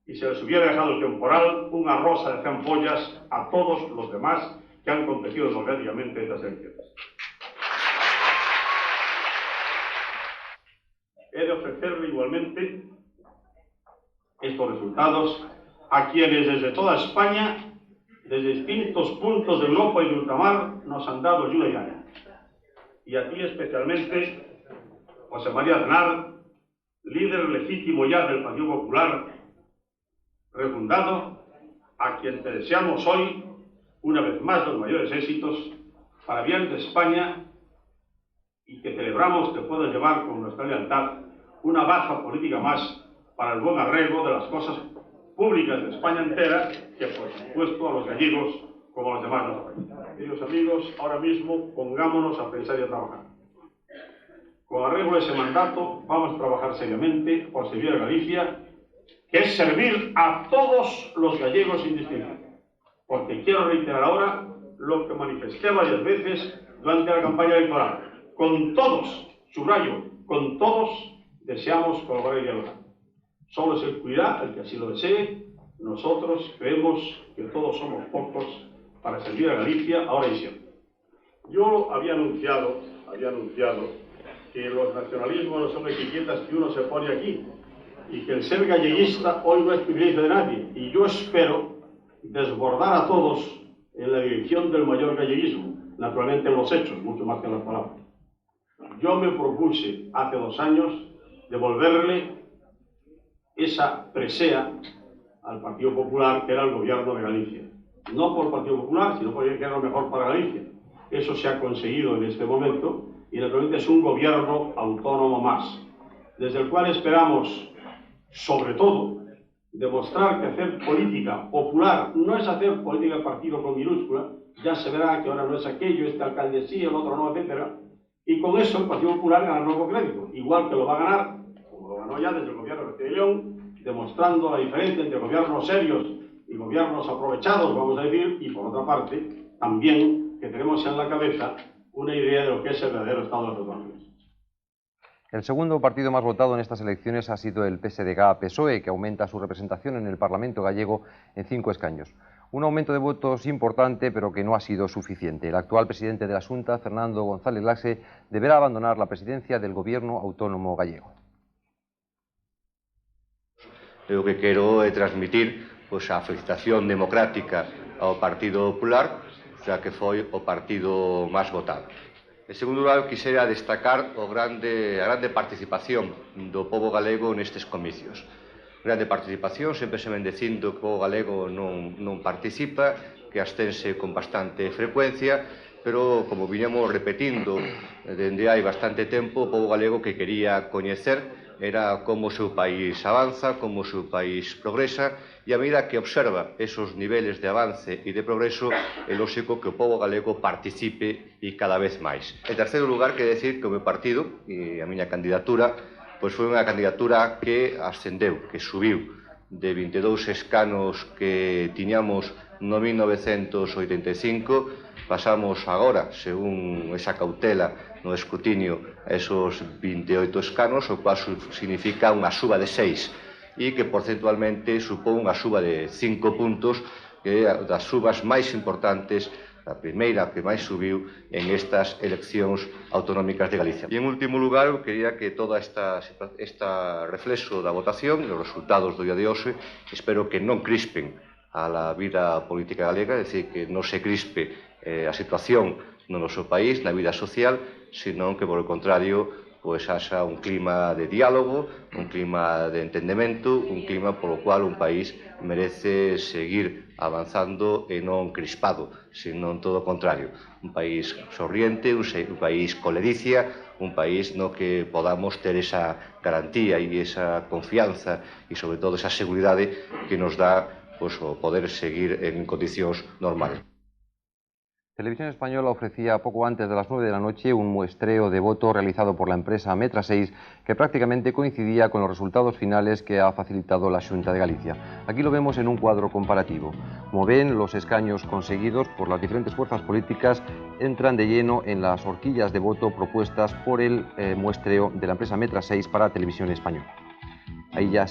y se les hubiera dejado el temporal una rosa de 100 follas a todos los demás que han competido democráticamente en estas elecciones. He de ofrecerle igualmente estos resultados a quienes desde toda España, desde distintos puntos de Europa y de ultramar, nos han dado ayuda y gana. Y a ti especialmente, José María Aznar, líder legítimo ya del Partido Popular refundado, a quien te deseamos hoy, una vez más, los mayores éxitos para bien de España y que celebramos que puedas llevar con nuestra lealtad una baza política más para el buen arreglo de las cosas públicas de España entera, que por supuesto a los gallegos como a los demás nos afecta. Queridos amigos, ahora mismo pongámonos a pensar y a trabajar. Con arreglo a ese mandato vamos a trabajar seriamente por servir a Galicia, que es servir a todos los gallegos sin distinción. Porque quiero reiterar ahora lo que manifesté varias veces durante la campaña electoral. Con todos, subrayo, con todos deseamos colaborar y dialogar. Solo es el cuidar el que así lo desee. Nosotros creemos que todos somos pocos para servir a Galicia ahora y siempre. Yo había anunciado que los nacionalismos no son etiquetas que uno se pone aquí y que el ser galleguista hoy no es privilegio de nadie. Y yo espero desbordar a todos en la dirección del mayor galleguismo, naturalmente en los hechos, mucho más que en las palabras. Yo me propuse hace 2 años devolverle esa presea al Partido Popular, que era el gobierno de Galicia. No por el Partido Popular, sino porque era lo mejor para Galicia. Eso se ha conseguido en este momento y naturalmente es un gobierno autónomo más, desde el cual esperamos, sobre todo, demostrar que hacer política popular no es hacer política de partido con minúscula, ya se verá que ahora no es aquello, este alcalde sí, el otro no, etc. Y con eso el Partido Popular gana nuevo crédito, igual que lo va a ganar, como lo ganó ya desde el gobierno de Castilla y León, demostrando la diferencia entre gobiernos serios y gobiernos aprovechados, vamos a decir, y por otra parte, también que tenemos en la cabeza una idea de lo que es el verdadero estado de las autonomías. El segundo partido más votado en estas elecciones ha sido el PSDG-PSOE, que aumenta su representación en el Parlamento gallego en 5 escaños. Un aumento de votos importante, pero que no ha sido suficiente. El actual presidente de la Xunta, Fernando González Laxe, deberá abandonar la presidencia del Gobierno Autónomo gallego. O que quero é transmitir a felicitación democrática ao Partido Popular, xa que foi o partido máis votado. En segundo lugar, quixera destacar a grande participación do pobo galego nestes comicios. Grande participación, sempre se ven dicindo que o pobo galego non participa, que abstense con bastante frecuencia, pero como viñamos repetindo dende hai bastante tempo, o pobo galego que quería coñecer era como o seu país avanza, como o seu país progresa, e a medida que observa esos niveles de avance e de progreso, é lógico que o pobo galego participe e cada vez máis. En terceiro lugar, quero decir que o meu partido e a miña candidatura pois foi unha candidatura que ascendeu, que subiu de 22 escanos que tiñamos no 1985, pasamos agora, según esa cautela no escrutinio, esos 28 escanos, o cual significa unha suba de 6 e que porcentualmente supón unha suba de 5 puntos, que é das subas máis importantes, a primeira que máis subiu en estas eleccións autonómicas de Galicia. E en último lugar, eu quería que toda esta reflexo da votación e os resultados do día de hoxe, espero que non crispen a la vida política galega, é dicir, que non se crispe a situación no noso país, na vida social, senón que, por o contrario, pois haxa un clima de diálogo, un clima de entendemento, un clima polo cual un país merece seguir avanzando e non crispado, senón todo o contrario. Un país sorriente, un país coledicia, un país no que podamos ter esa garantía e esa confianza e, sobre todo, esa seguridade que nos dá pois, o poder seguir en condicións normales. Televisión Española ofrecía poco antes de las 9 de la noche un muestreo de voto realizado por la empresa Metra 6 que prácticamente coincidía con los resultados finales que ha facilitado la Xunta de Galicia. Aquí lo vemos en un cuadro comparativo. Como ven, los escaños conseguidos por las diferentes fuerzas políticas entran de lleno en las horquillas de voto propuestas por el muestreo de la empresa Metra 6 para Televisión Española. Ahí ya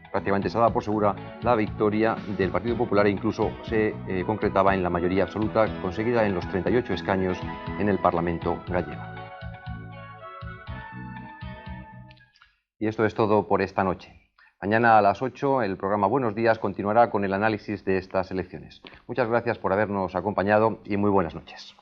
prácticamente se daba por segura la victoria del Partido Popular e incluso se concretaba en la mayoría absoluta conseguida en los 38 escaños en el Parlamento gallego. Y esto es todo por esta noche. Mañana a las 8 el programa Buenos Días continuará con el análisis de estas elecciones. Muchas gracias por habernos acompañado y muy buenas noches.